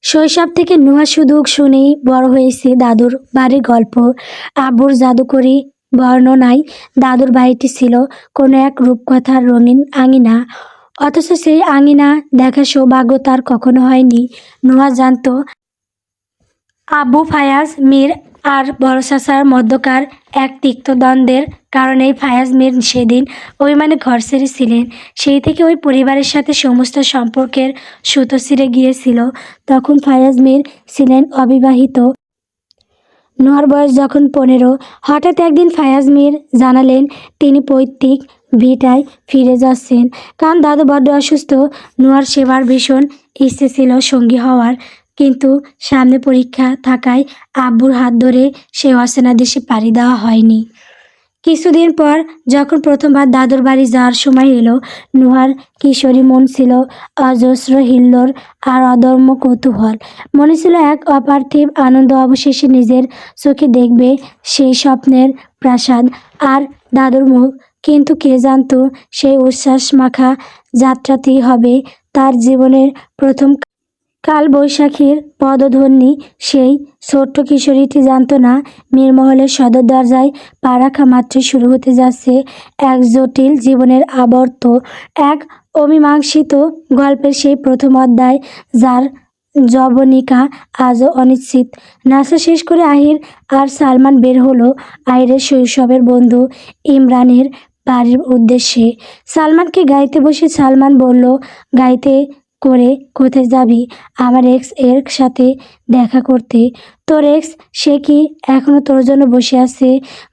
Speaker 1: শৈশব থেকে নোয়া শুধু শুনেই বড় হয়েছে দাদুর বাড়ির গল্প, আব্বুর জাদুকরি বর্ণনায়। দাদুর বাড়িটি ছিল কোনো এক রূপকথার রঙিন আঙিনা, অথচ সেই আঙিনা দেখার সৌভাগ্য তার কখনো হয়নি। নোয়া জানতো আব্বু ফায়াজ মীর আর বড় চাচার মধ্যকার এক তিক্ত দ্বন্দ্বের কারণেই ফায়াজ মীর সেদিন অভিমানে ঘর ছেড়েছিলেন। সেই থেকে ওই পরিবারের সাথে সমস্ত সম্পর্কের সুতো ছিঁড়ে গিয়েছিল। তখন ফায়াজ মীর ছিলেন অবিবাহিত। নোয়ার বয়স যখন 15, হঠাৎ একদিন ফায়াজ মীর জানালেন তিনি পৈতৃক ভিটায় ফিরে যাচ্ছেন, কারণ দাদু বড্ড অসুস্থ। নোয়ার সেবার ভীষণ ইচ্ছে ছিল সঙ্গী হওয়ার, কিন্তু সামনে পরীক্ষা থাকায় আব্বুর হাত ধরে সে অচেনা দেশে পাড়ি দেওয়া হয়নি। কিছুদিন পর যখন প্রথমবার দাদুর বাড়ি যাওয়ার সময় এলো, নোহার কিশোরী মন ছিল অজস্র হিল্লোড় আর অদম্য কৌতূহল। মনে ছিল এক অপার্থিব আনন্দ, অবশেষে নিজের চোখে দেখবে সেই স্বপ্নের প্রাসাদ আর দাদুর মুখ। কিন্তু কে জানতো সেই উচ্ছ্বাস মাখা যাত্রাতেই হবে তার জীবনের প্রথম কাল বৈশাখীর পদধ্বনি। সেই ছোট্ট কিশোরীটি জানতো না মীরমহলের সদর দরজায় পা রাখা মাত্রই শুরু হতে যাচ্ছে এক জটিল জীবনের আবর্ত, এক অমীমাংসিত গল্পের সেই প্রথম অধ্যায়, যার জবনিকা আজও অনিশ্চিত। নাচা শেষ করে আহির আর সালমান বের হলো আহিরের শৈশবের বন্ধু ইমরানের বাড়ির উদ্দেশ্যে। সালমানকে গাইতে বসে সালমান বলল, গাইতে করে কোথায় যাবি? আমার এক্স এর সাথে দেখা করতে। তোর এক্স? সে কি এখনো তোর জন্য বসে আছে?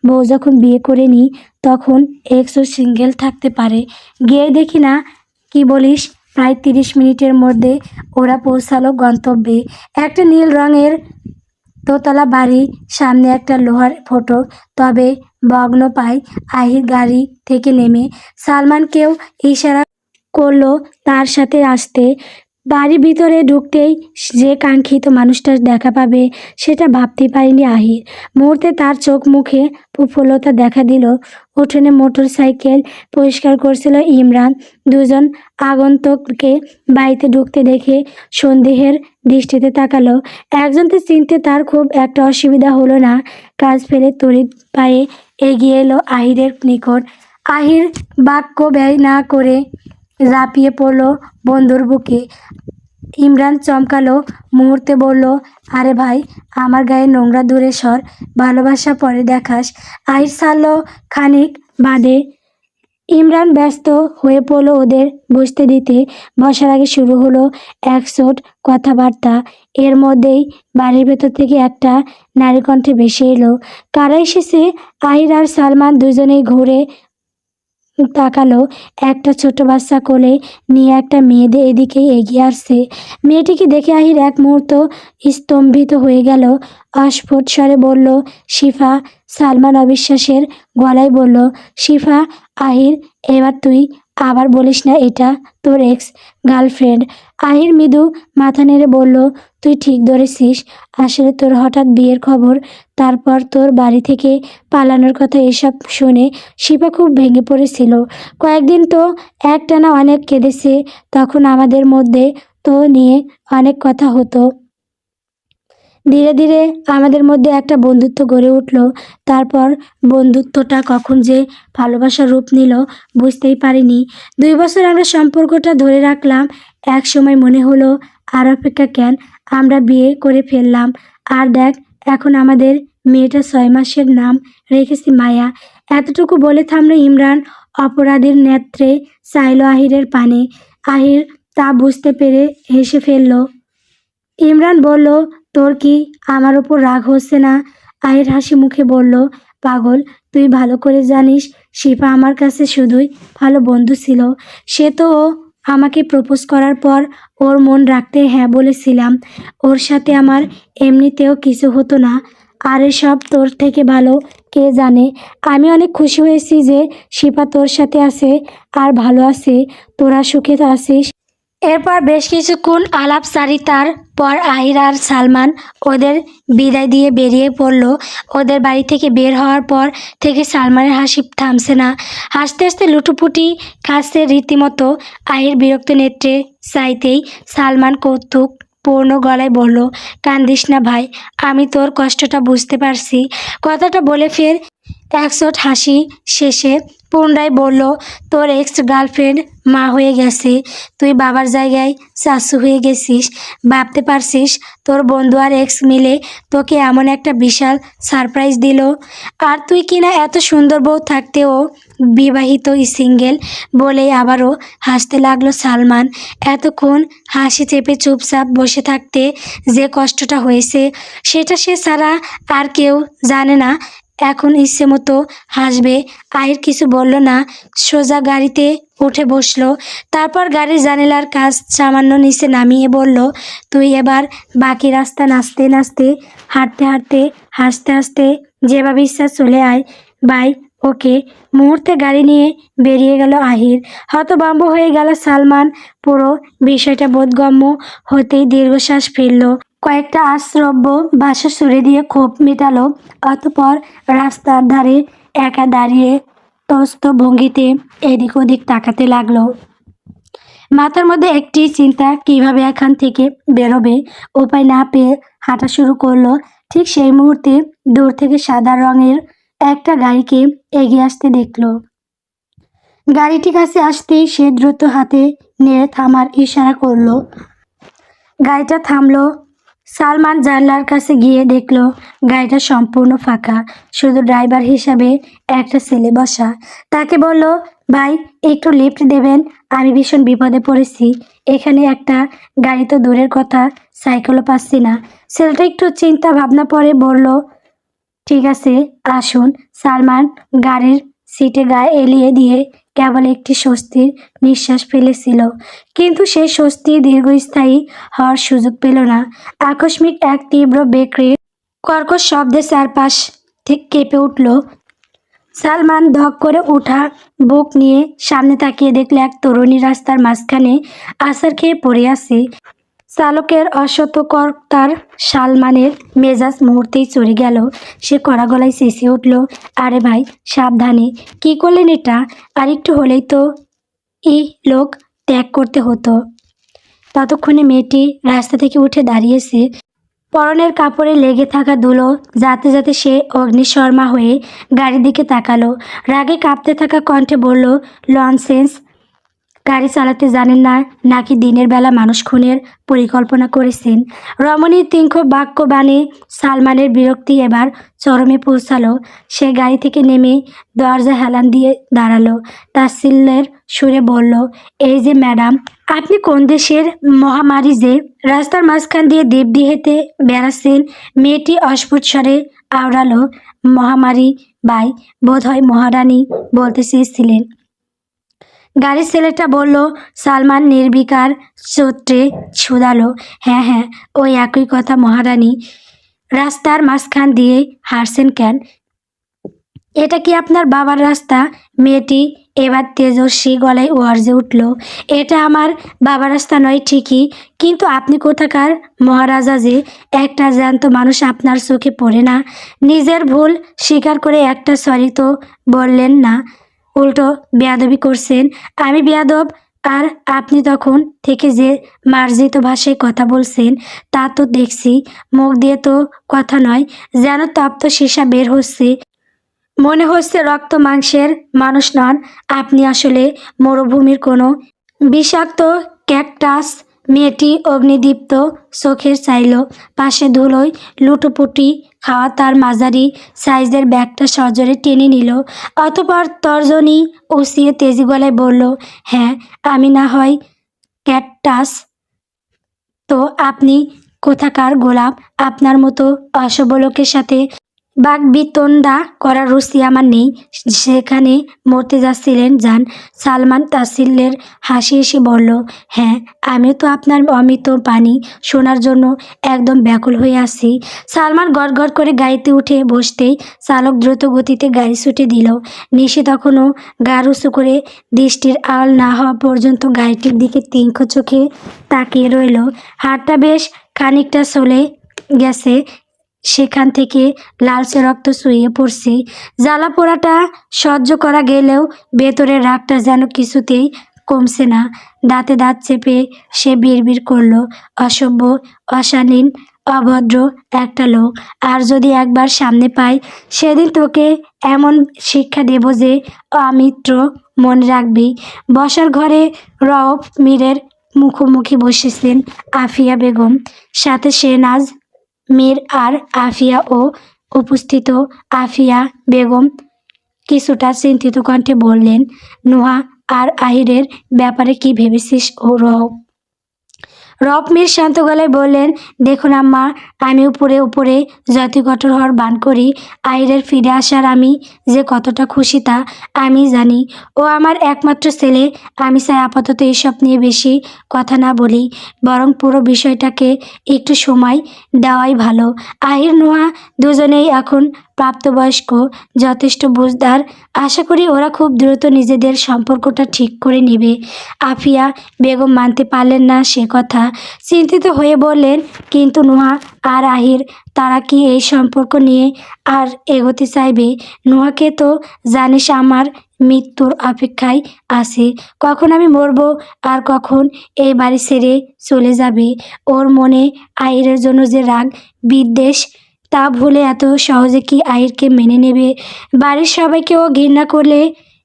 Speaker 1: বউ যখন বিয়ে করে নি তখন এক্সও সিঙ্গেল থাকতে পারে। গিয়ে দেখি না, কি বলিস? প্রায় 30 মিনিটের মধ্যে ওরা পৌঁছালো গন্তব্যে। একটা নীল রঙের দোতলা বাড়ি, সামনে একটা লোহার ফটক। তবে ভগ্ন পায় আহির গাড়ি থেকে নেমে সালমানকেও ইশারা করলো তার সাথে আসতে। বাড়ির ভিতরে ঢুকতেই যে কাঙ্ক্ষিত মানুষটা দেখা পাবে সেটা ভাবতে পারেনি আহির। মুহূর্তে তার চোখ মুখে প্রফুল্লতা দেখা দিল। উঠোনে মোটর সাইকেল পরিষ্কার করছিল ইমরান। দুজন আগন্তুককে বাড়িতে ঢুকতে দেখে সন্দেহের দৃষ্টিতে তাকালো। একজনকে চিনতে তার খুব একটা অসুবিধা হলো না। কাজ ফেলে তড়িৎ পায়ে এগিয়ে এলো আহিরের নিকট। আহির বাক্য ব্যয় না করে ঝাঁপিয়ে পড়ল বন্ধুর বুকে। ইমরান চমকালো মুহূর্তে বলল, আরে ভাই, আমার গায়ে নোংরা দূরে সর, ভালোবাসা পরে দেখাস। আহির ছাড়ল খানিক বাদে। ইমরান ব্যস্ত হয়ে পড়ল ওদের বসতে দিতে। বসার আগে শুরু হলো একচোট কথাবার্তা। এর মধ্যেই বাড়ির ভেতর থেকে একটা নারী কণ্ঠে ভেসে এলো, কারা এসেছে? আহির আর সালমান দুজনেই ঘুরে তাকালো। একটা ছোট বাচ্চা কোলে নিয়ে একটা মেয়েদের এদিকেই এগিয়ে আসছে। মেয়েটিকে দেখে আহির এক মুহূর্ত স্তম্ভিত হয়ে গেল। অস্ফুট স্বরে বলল, শিফা। সালমান অবিশ্বাসের গলায় বলল, শিফা? আহির, এবার তুই আবার বলিস না এটা তোর এক্স গার্লফ্রেন্ড। আহির মৃদু মাথা নেড়ে বলল, তুই ঠিক ধরেছিস, আসলে তোর হঠাৎ বিয়ের খবর, তারপর তোর বাড়ি থেকে পালানোর কথা, এসব শুনে শিফা খুব ভেঙে পড়েছিল। কয়েকদিন তো একটানা অনেক কেঁদেছে। তখন আমাদের মধ্যে তো নিয়ে অনেক কথা হতো। ধীরে ধীরে আমাদের মধ্যে একটা বন্ধুত্ব গড়ে উঠল। তারপর বন্ধুত্বটা কখন যে ভালোবাসার রূপ নিল বুঝতেই পারিনি। 2 বছর আমরা সম্পর্কটা ধরে রাখলাম। এক সময় মনে হলো আর অপেক্ষা কেন, আমরা বিয়ে করে ফেললাম। আর দেখ, এখন আমাদের মেয়েটা 6 মাসের, নাম রেখেছি মায়া। এতটুকু বলে থামলো ইমরান। অপরাধীর নেত্রে চাইল আহিরের পানে। আহির তা বুঝতে পেরে হেসে ফেলল। ইমরান বলল, তোর কি আমার ওপর রাগ হচ্ছে না? আহির হাসি মুখে বলল, পাগল, তুই ভালো করে জানিস শিফা আমার কাছে শুধুই ভালো বন্ধু ছিল। সে তো আমাকে প্রপোজ করার পর ওর মন রাখতে হ্যাঁ বলেছিলাম। ওর সাথে আমার এমনিতেও কিছু হতো না। আর এসব তোর থেকে ভালো কে জানে। আমি অনেক খুশি হয়েছি যে শিফা তোর সাথে আছে আর ভালো আছে, তোরা সুখে আছিস। এরপর বেশ কিছুক্ষণ আলাপচারিতার পর আহির আর সালমান ওদের বিদায় দিয়ে বেরিয়ে পড়ল। ওদের বাড়ি থেকে বের হওয়ার পর থেকে সালমানের হাসি থামছে না। হাসতে হাসতে লুটোপুটি খাচ্ছে রীতিমতো। আহির বিরক্ত নেত্রে চাইতেই সালমান কৌতুক পূর্ণ গলায় বলল, কান্দিস না ভাই, আমি তোর কষ্টটা বুঝতে পারছি। কথাটা বলে ফের একচোট হাসি শেষে পুনরায় বলল, তোর এক্স গার্লফ্রেন্ড মা হয়ে গেছে, তুই বাবার জায়গায় চাচু হয়ে গেছিস। ভাবতে পারছিস তোর বন্ধু আর এক্স মিলে তোকে এমন একটা বিশাল সারপ্রাইজ দিল। আর তুই কিনা এত সুন্দর বউ থাকতেও বিবাহিত সিঙ্গেল। বলেই আবারও হাসতে লাগলো সালমান। এতক্ষণ হাসি চেপে চুপচাপ বসে থাকতে যে কষ্টটা হয়েছে সেটা সে ছাড়া আর কেউ জানে না। এখন ইচ্ছে মতো হাসবে। আহির কিছু বলল না, সোজা গাড়িতে উঠে বসলো। তারপর গাড়ির জানালার কাজ সামান্য নিচে নামিয়ে বলল, তুই এবার বাকি রাস্তা নাচতে নাচতে, হাঁটতে হাঁটতে, হাসতে হাসতে যেভাবে ইচ্ছা চলে আয়। বাই। ওকে। মুহূর্তে গাড়ি নিয়ে বেরিয়ে গেল আহির। হতভম্ব হয়ে গেল সালমান। পুরো বিষয়টা বোধগম্য হতেই দীর্ঘশ্বাস ফেলল। কয়েকটা আশ্রব্য ভাষা ছুড়ে দিয়ে ক্ষোভ মেটালো। অতঃপর রাস্তার ধারে একা দাঁড়িয়ে তস্ত ভঙ্গিতে এদিক ওদিক তাকাতে লাগলো। মাথার মধ্যে একটি চিন্তা, কিভাবে এখান থেকে বেরোবে। উপায় না পেয়ে হাঁটা শুরু করলো। ঠিক সেই মুহূর্তে দূর থেকে সাদা রঙের একটা গাড়িকে এগিয়ে আসতে দেখলো। গাড়িটি কাছে আসতেই সে দ্রুত হাতে নেড়ে থামার ইশারা করলো। গাড়িটা থামলো। সালমান জানলার কাছে গিয়ে দেখলো গাড়িটা সম্পূর্ণ ফাঁকা, শুধু ড্রাইভার হিসাবে একটা ছেলে বসা। তাকে বলল, ভাই একটু লিফট দেবেন, আমি ভীষণ বিপদে পড়েছি। এখানে একটা গাড়ি তো দূরের কথা, সাইকেলও পাচ্ছি না। ছেলেটা একটু চিন্তা ভাবনা পরে বলল, ঠিক আছে আসুন। সালমান গাড়ির সিটে গায়ে এলিয়ে দিয়ে কেবল একটি স্বস্তির নিঃশ্বাস ফেলেছিল, কিন্তু সেই স্বস্তি দীর্ঘস্থায়ী হওয়ার সুযোগ পেল না। আকস্মিক এক তীব্র বেক্রের কর্কশ শব্দে চারপাশ থেকে কেঁপে উঠল। সালমান ধক করে উঠা বুক নিয়ে সামনে তাকিয়ে দেখলে এক তরুণী রাস্তার মাঝখানে আছাড় খেয়ে পড়ে আছে। চালকের অসতর্কতার সালমানের মেজাজ মুহূর্তেই চড়ে গেল। সে কড়া গলায় চেঁচিয়ে উঠল, আরে ভাই সাবধানে, কি করলেন এটা? আর একটু হলেই তো লোক ত্যাগ করতে হতো। ততক্ষণে মেয়েটি রাস্তা থেকে উঠে দাঁড়িয়েছে। পরনের কাপড়ে লেগে থাকা ধুলো যাতে যাতে সে অগ্নিশর্মা হয়ে গাড়ির দিকে তাকালো। রাগে কাঁপতে থাকা কণ্ঠে বলল, লনসেন্স, গাড়ি চালাতে জানেন না নাকি দিনের বেলা মানুষ খুনের পরিকল্পনা করেছেন? রমণীর তীক্ষ্ণ বাক্য বাণে সালমানের বিরক্তি এবার চরমে পৌঁছালো। সে গাড়ি থেকে নেমে দরজা হেলান দিয়ে দাঁড়ালো। তাচ্ছিল্যের সুরে বলল, এই যে ম্যাডাম, আপনি কোন দেশের মহামারী যে রাস্তার মাঝখান দিয়ে দিব্যি হেঁটে বেড়াচ্ছেন? মেয়েটি অস্ফুট স্বরে আওড়ালো, মহামারী বাই, বোধহয় মহারানী বলতে চেয়েছিলেন। গাড়ির ছেলেটা বলল। সালমান নির্বিকার চোটে ছুদালো, হ্যাঁ হ্যাঁ, ওই একই কথা মহারানী। রাস্তার মাঝখান দিয়ে হাঁটছেন কেন? এটা কি আপনার বাবার রাস্তা? মেয়েটি এবার তেজস্বী গলায় গর্জে উঠল, এটা আমার বাবার রাস্তা নয় ঠিকই, কিন্তু আপনি কোথাকার মহারাজা যে একটা জ্যান্ত মানুষ আপনার চোখে পড়ে না? নিজের ভুল স্বীকার করে একটা সরি তো বললেন না, উল্টো বেয়াদবি করছেন। আমি বেয়াদব? আর আপনি তখন থেকে যে মার্জিত ভাষায় কথা বলছেন তা তো দেখছি, মুখ দিয়ে তো কথা নয়, যেন তপ্ত সীসা বের হচ্ছে। মনে হচ্ছে রক্ত মাংসের মানুষ নন, আপনি আসলে মরুভূমির কোনো বিষাক্ত ক্যাকটাস। মেয়েটি অগ্নিদীপ্ত চোখের চাইল পাশে ধুলোয় লুটোপুটি খাওয়া তার মাঝারি সাইজের ব্যাগটা সজোরে টেনে নিল। অতঃপর তর্জনী উঁচিয়ে তেজি গলায় বলল, হ্যাঁ আমি না হয় ক্যাকটাস, তো আপনি কোথাকার গোলাপ? আপনার মতো অসভ্য লোকের সাথে বাকবিতণ্ডা করার রুচি আমার নেই। সেখানে মরতে যাচ্ছিলেন যান। সালমান তাচ্ছিল্যের হাসি হেসে বলল, হ্যাঁ আমিও তো আপনার অমৃত পানি শোনার জন্য একদম ব্যাকুল হয়ে আছি। সালমান গড়গড় করে গাড়িতে উঠে বসতেই চালক দ্রুত গতিতে গাড়ি ছুটে দিল। নিশি তখনও গা উঁচু করে দৃষ্টির আড়াল না হওয়া পর্যন্ত গাড়িটির দিকে তীক্ষ্ণ চোখে তাকিয়ে রইল। হাতটা বেশ খানিকটা চলে গেছে, সেখান থেকে লালচে রক্ত চুইয়ে পড়ছে। জ্বালা পোড়াটা সহ্য করা গেলেও ভেতরের রাগটা যেন কিছুতেই কমছে না। দাঁতে দাঁত চেপে সে বিড়বিড় করলো, অসভ্য, অশালীন, অভদ্র একটা লোক। আর যদি একবার সামনে পাই, সেদিন তোকে এমন শিক্ষা দেব যে অমিত্র মনে রাখবি। বসার ঘরে রওফ মীরের মুখোমুখি বসেছেন আফিয়া বেগম, সাথে শেহনাজ মীর আর আফিয়া ও উপস্থিত আফিয়া বেগম কিছুটা চিন্তিত কণ্ঠে বললেন, নুহা আর আহিরের ব্যাপারে কি ভেবেছিস? ও রব মীর শান্ত গলায় বললেন, দেখুন আম্মা, আমি উপরে উপরে যতই কঠোর হওয়ার বান করি, আহিরের ফিরে আসার আমি যে কতটা খুশি তা আমি জানি। ও আমার একমাত্র ছেলে। আমি চাই আপাতত এসব নিয়ে বেশি কথা না বলি, বরং পুরো বিষয়টাকে একটু সময় দেওয়াই ভালো। আহির নোহা দুজনেই এখন প্রাপ্তবয়স্ক, যথেষ্ট বুঝদার। আশা করি ওরা খুব দ্রুত নিজেদের সম্পর্কটা ঠিক করে নেবে। আফিয়া বেগম মানতে পারলেন না সে কথা, চিন্তিত হয়ে বললেন, কিন্তু নুহা আর আহির, তারা কি এই সম্পর্ক নিয়ে আর এগোতে চাইবে? নুহাকে তো জানিস আমার মৃত্যুর অপেক্ষায় আছে, কখন আমি মরব আর কখন এই বাড়ি ছেড়ে চলে যাবে। ওর মনে আহিরের জন্য যে রাগ বিদ্বেষ, তা ভুলে এত সহজে কি আহিরকে মেনে নেবে? বাড়ির সবাইকে ও ঘৃণা করলে,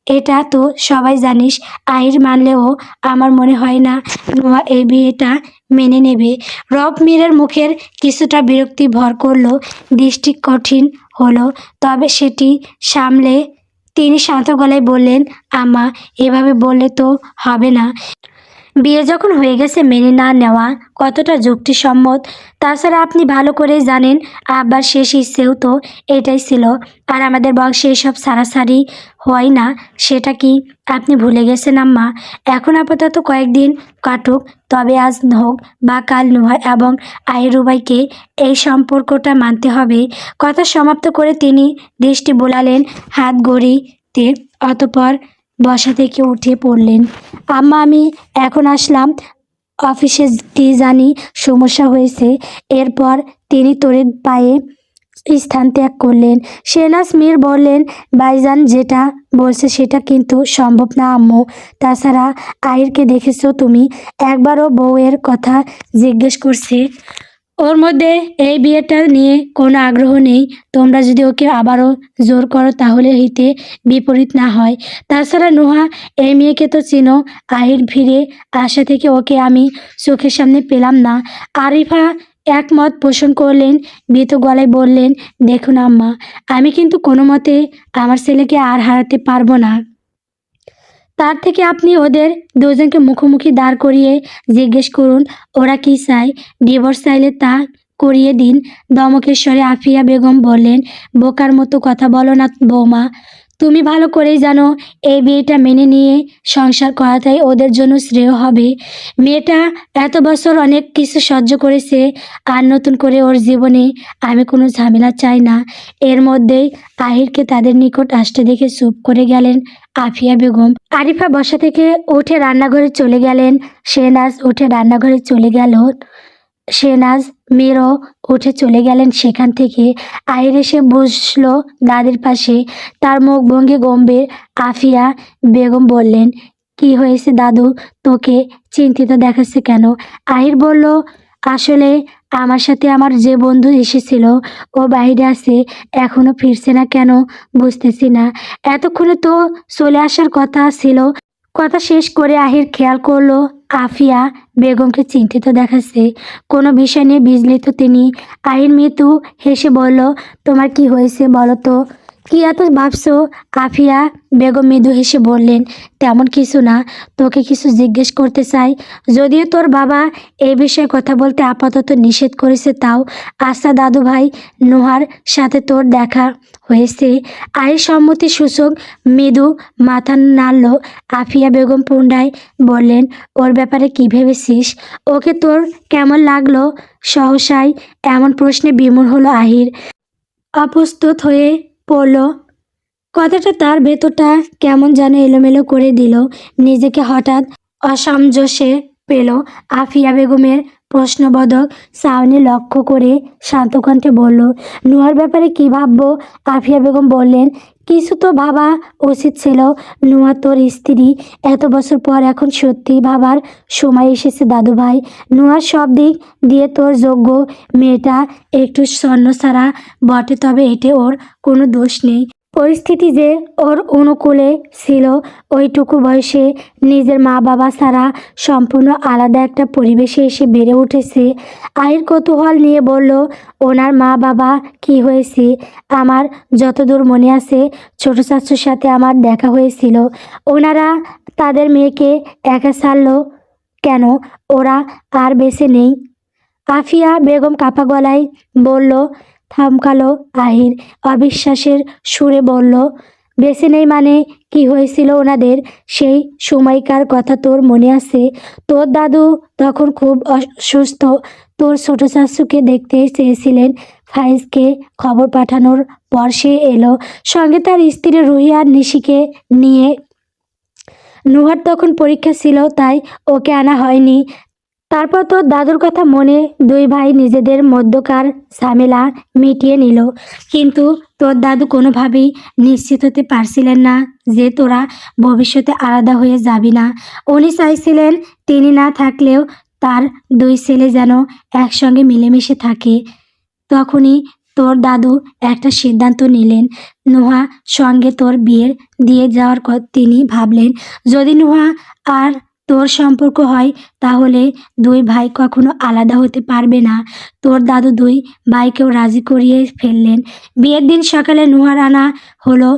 Speaker 1: এটা তো সবাই জানিস। আহির মানলেও আমার মনে হয় না নোয়া এই বিয়েটা মেনে নেবে। রব মীরের মুখের কিছুটা বিরক্তি ভর করলো, দৃষ্টি কঠিন হলো, তবে সেটি সামলে তিনি শান্ত গলায় বললেন, আম্মা এভাবে বললে তো হবে না। বিয়ে যখন হয়ে গেছে মেনে না নেওয়া কতটা যুক্তিসম্মত? তাছাড়া আপনি ভালো করেই জানেন আব্বার শেষ ইচ্ছেও তো এটাই ছিল। আর আমাদের বংশে এসব সারাসারি হয় না, সেটা কি আপনি ভুলে গেছেন আম্মা? এখন আপাতত কয়েকদিন কাটুক, তবে আজ হোক বা কাল নুহা এবং আহিরুবাইকে এই সম্পর্কটা মানতে হবে। কথা সমাপ্ত করে তিনি দৃষ্টি বোলালেন হাত ঘড়িতে, অতঃপর বসা থেকে উঠে পড়লেন, আম্মা আমি এখন আসলাম, অফিসে কি জানি সমস্যা হয়েছে। এরপর তিনি তড়িৎ পায়ে স্থান ত্যাগ করলেন। শেহনাজ মীর বললেন, ভাইজান যেটা বলছে সেটা কিন্তু সম্ভব না আম্মু। তাছাড়া আহিরকে দেখেছো তুমি? একবারও বউয়ের কথা জিজ্ঞেস করছে? ওর মধ্যে এই বিয়েটা নিয়ে কোনো আগ্রহ নেই। তোমরা যদি ওকে আবারও জোর করো তাহলে হিতে বিপরীত না হয়। তাছাড়া নুহা এই মেয়েকে তো চিনো, আহির ফিরে আসা থেকে ওকে আমি চোখের সামনে পেলাম না। আরিফা একমত পোষণ করলেন, ভীত গলায় বললেন, দেখুন আম্মা, আমি কিন্তু কোনো মতে আমার ছেলেকে আর হারাতে পারবো না। তার থেকে আপনি ওদের দুজনকে মুখোমুখি দাঁড় করিয়ে জিজ্ঞেস করুন ওরা কি চায়। ডিভোর্স চাইলে তা করিয়ে দিন। দমকের স্বরে আফিয়া বেগম বললেন, বোকার মতো কথা বলো না বৌমা, তুমি ভালো করেই জানো এই বিয়েটা মেনে নিয়ে সংসার করাটাই ওদের জন্য শ্রেয় হবে। মেয়েটা এত বছর অনেক কিছু সহ্য করেছে, আর নতুন করে ওর জীবনে আমি কোনো ঝামেলা চাই না। এর মধ্যেই আহিরকে তাদের নিকট আসতে দেখে চুপ করে গেলেন আফিয়া বেগম। আরিফা বসা থেকে উঠে রান্নাঘরে চলে গেলেন, শেহনাজ উঠে রান্নাঘরে চলে গেল, শেহনাজ মীরও উঠে চলে গেলেন সেখান থেকে। আহির এসে বসলো দাদির পাশে, তার মুখ ভঙ্গি গম্ভীর। আফিয়া বেগম বললেন, কি হয়েছে দাদু, তোকে চিন্তিত দেখাচ্ছে কেন? আহির বলল, আসলে আমার সাথে আমার যে বন্ধু এসেছিল ও বাইরে আছে, এখনো ফিরছে না কেন বুঝতেছি না। এতক্ষণে তো চলে আসার কথা ছিল। কথা শেষ করে আহির খেয়াল করলো আফিয়া বেগমকে চিন্তিত দেখাচ্ছে। কোনো বিষয় নিয়ে বিচলিত তিনি। আহির মৃদু হেসে বলল, তোমার কি হয়েছে বলো তো, কি এত ভাবছো? আফিয়া বেগম মৃদু হেসে বললেন, তেমন কিছু না, তোকে কিছু জিজ্ঞেস করতে চাই। যদিও তোর বাবা এই বিষয়ে কথা বলতে আপাতত নিষেধ করেছে, তাও আচ্ছা দাদু ভাই, নোহার সাথে তোর দেখা হয়েছে? আহির সম্মতি সূচক মৃদু মাথা নাড়ল। আফিয়া বেগম পুনরায় বললেন, ওর ব্যাপারে কি ভেবেছিস? ওকে তোর কেমন লাগলো? সহসাই এমন প্রশ্নে বিমূঢ় হলো আহির। অপ্রস্তুত হয়ে পড়ল। কথাটা তার ভেতরটা কেমন যেন এলোমেলো করে দিল। নিজেকে হঠাৎ অসামঞ্জস্যে পেল। আফিয়া বেগমের প্রশ্নবোধক চাউনি লক্ষ্য করে শান্ত কণ্ঠে বলল, নুহার ব্যাপারে কি ভাববো? আফিয়া বেগম বললেন, কিছু তো ভাবা উচিত ছিল। নুহা তোর স্ত্রী, এত বছর পর এখন সত্যি ভাবার সময় এসেছে দাদু ভাই। নুহার সব দিক দিয়ে তোর যোগ্য মেয়েটা একটু ছন্নছাড়া বটে, তবে এতে ওর কোনো দোষ নেই। পরিস্থিতি যে ওর অনুকূলে ছিল, ওইটুকু বয়সে নিজের মা বাবা ছাড়া সম্পূর্ণ আলাদা একটা পরিবেশে এসে বেড়ে উঠেছে। আহির কৌতূহল নিয়ে বলল, ওনার মা বাবা কি হয়েছে? আমার যতদূর মনে আছে, ছোট চাচুর সাথে আমার দেখা হয়েছিল। ওনারা তাদের মেয়েকে একা ছাড়লো কেন? ওরা আর বেঁচে নেই? আফিয়া বেগম কাপা গলায় বলল। থামকালো আহির অবিশ্বাসের সুরে বলল, বেঁচে নেই মানে? কি হয়েছিল ওনাদের? সেই সময়কার কথা তোর মনে আছে? তোর দাদু তখন খুব অসুস্থ। তোর ছোট শাশুকে দেখতে চেয়েছিলেন। ফাইজকে খবর পাঠানোর পর সে এলো, সঙ্গে তার স্ত্রী রুহি আর নিশিকে নিয়ে। নুহার তখন পরীক্ষা ছিল, তাই ওকে আনা হয়নি। তারপর তোর দাদুর কথা মনে দুই ভাই নিজেদের মধ্যকার ঝামেলা মিটিয়ে নিল। কিন্তু তোর দাদু কোনোভাবেই নিশ্চিত হতে পারছিলেন না যে তোরা ভবিষ্যতে আলাদা হয়ে যাবি না। উনি চাইছিলেন তিনি না থাকলেও তার দুই ছেলে যেন একসঙ্গে মিলেমিশে থাকে। তখনই তোর দাদু একটা সিদ্ধান্ত নিলেন, নুহা সঙ্গে তোর বিয়ের দিয়ে যাওয়ার কথা তিনি ভাবলেন। যদি নুহা আর তোর সম্পর্ক হয়, তাহলে দুই ভাই কখনো আলাদা হতে পারবে না। তোর দাদু দুই ভাইকেও রাজি করিয়ে ফেললেন। বিয়ের দিন সকালে নুহার আনা হলো,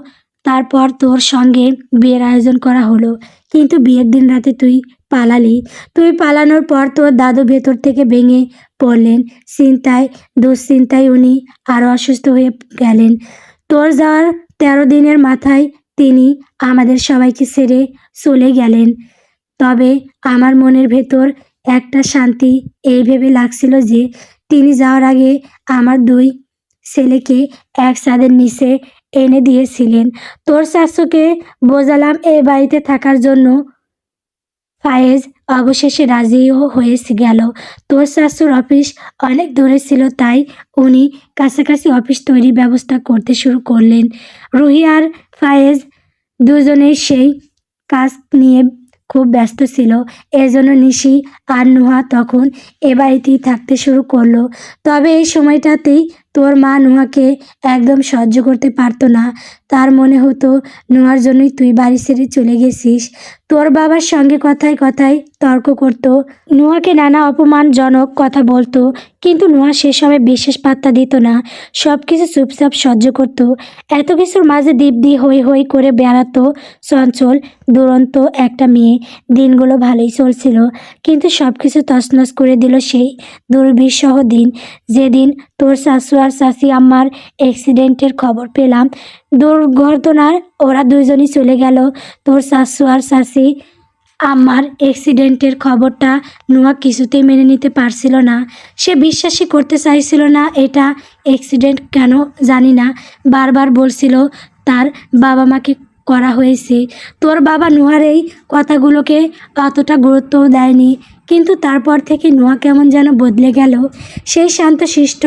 Speaker 1: তারপর তোর সঙ্গে বিয়ের আয়োজন করা হলো। কিন্তু বিয়ের দিন রাতে তুই পালালি। তুই পালানোর পর তোর দাদু ভেতর থেকে ভেঙে পড়লেন। চিন্তায় দুশ্চিন্তায় উনি আরও অসুস্থ হয়ে গেলেন। তোর যাওয়ার 13 দিনের মাথায় তিনি আমাদের সবাইকে ছেড়ে চলে গেলেন। তবে আমার মনের ভেতর একটা শান্তি এই ভেবে লাগছিল যে তিনি যাওয়ার আগে আমার দুই ছেলেকে এক ছাদের নিচে এনে দিয়েছিলেন। তোর শাশুকে বোঝালাম এ বাড়িতে থাকার জন্য। ফায়েজ অবশেষে রাজিও হয়ে গেল। তোর শাশুর অফিস অনেক দূরে ছিল, তাই উনি কাছাকাছি অফিস তৈরির ব্যবস্থা করতে শুরু করলেন। রুহি আর ফায়েজ দুজনেই সেই কাজ নিয়ে খুব ব্যস্ত ছিল। এজন্য নিশি আর নুহা তখন এ বাড়িতেই থাকতে শুরু করলো। তবে এই সময়টাতেই তোর মা নুহাকে একদম সহ্য করতে পারতো না। তার মনে হতো নুহার জন্যই তুই বাড়ি ছেড়ে চলে গেছিস। তোর বাবার সঙ্গে কথায় কথায় তর্ক করত, নুহাকে নানা অপমানজনক কথা বলতো, কিন্তু নুহা সেসময় বিশেষ পাত্তা দিত না। সব কিছু চুপচাপ সহ্য করত। এত কিছুর মাঝে দিব্যি হই হই করে বেড়াতো চঞ্চল দুরন্ত একটা মেয়ে। দিনগুলো ভালোই চলছিল, কিন্তু সব কিছু তছনছ করে দিল সেই দুর্বিষহ দিন, যেদিন তোর শাশু আর শাশি আম্মার অ্যাক্সিডেন্টের খবর পেলাম। দুর্ঘটনার ওরা দুজনই চলে গেল। তোর শাশু আর শাশি আম্মার অ্যাক্সিডেন্টের খবরটা নুহা কিছুতেই মেনে নিতে পারছিল না। সে বিশ্বাসই করতে চাইছিল না এটা অ্যাক্সিডেন্ট, কেন জানি না। বারবার বলছিল তার বাবা মাকে করা হয়েছে। তোর বাবা নুহার এই কথাগুলোকে অতটা গুরুত্বও দেয়নি, কিন্তু তারপর থেকে নোয়া কেমন যেন বদলে গেল। সেই শান্তশিষ্ট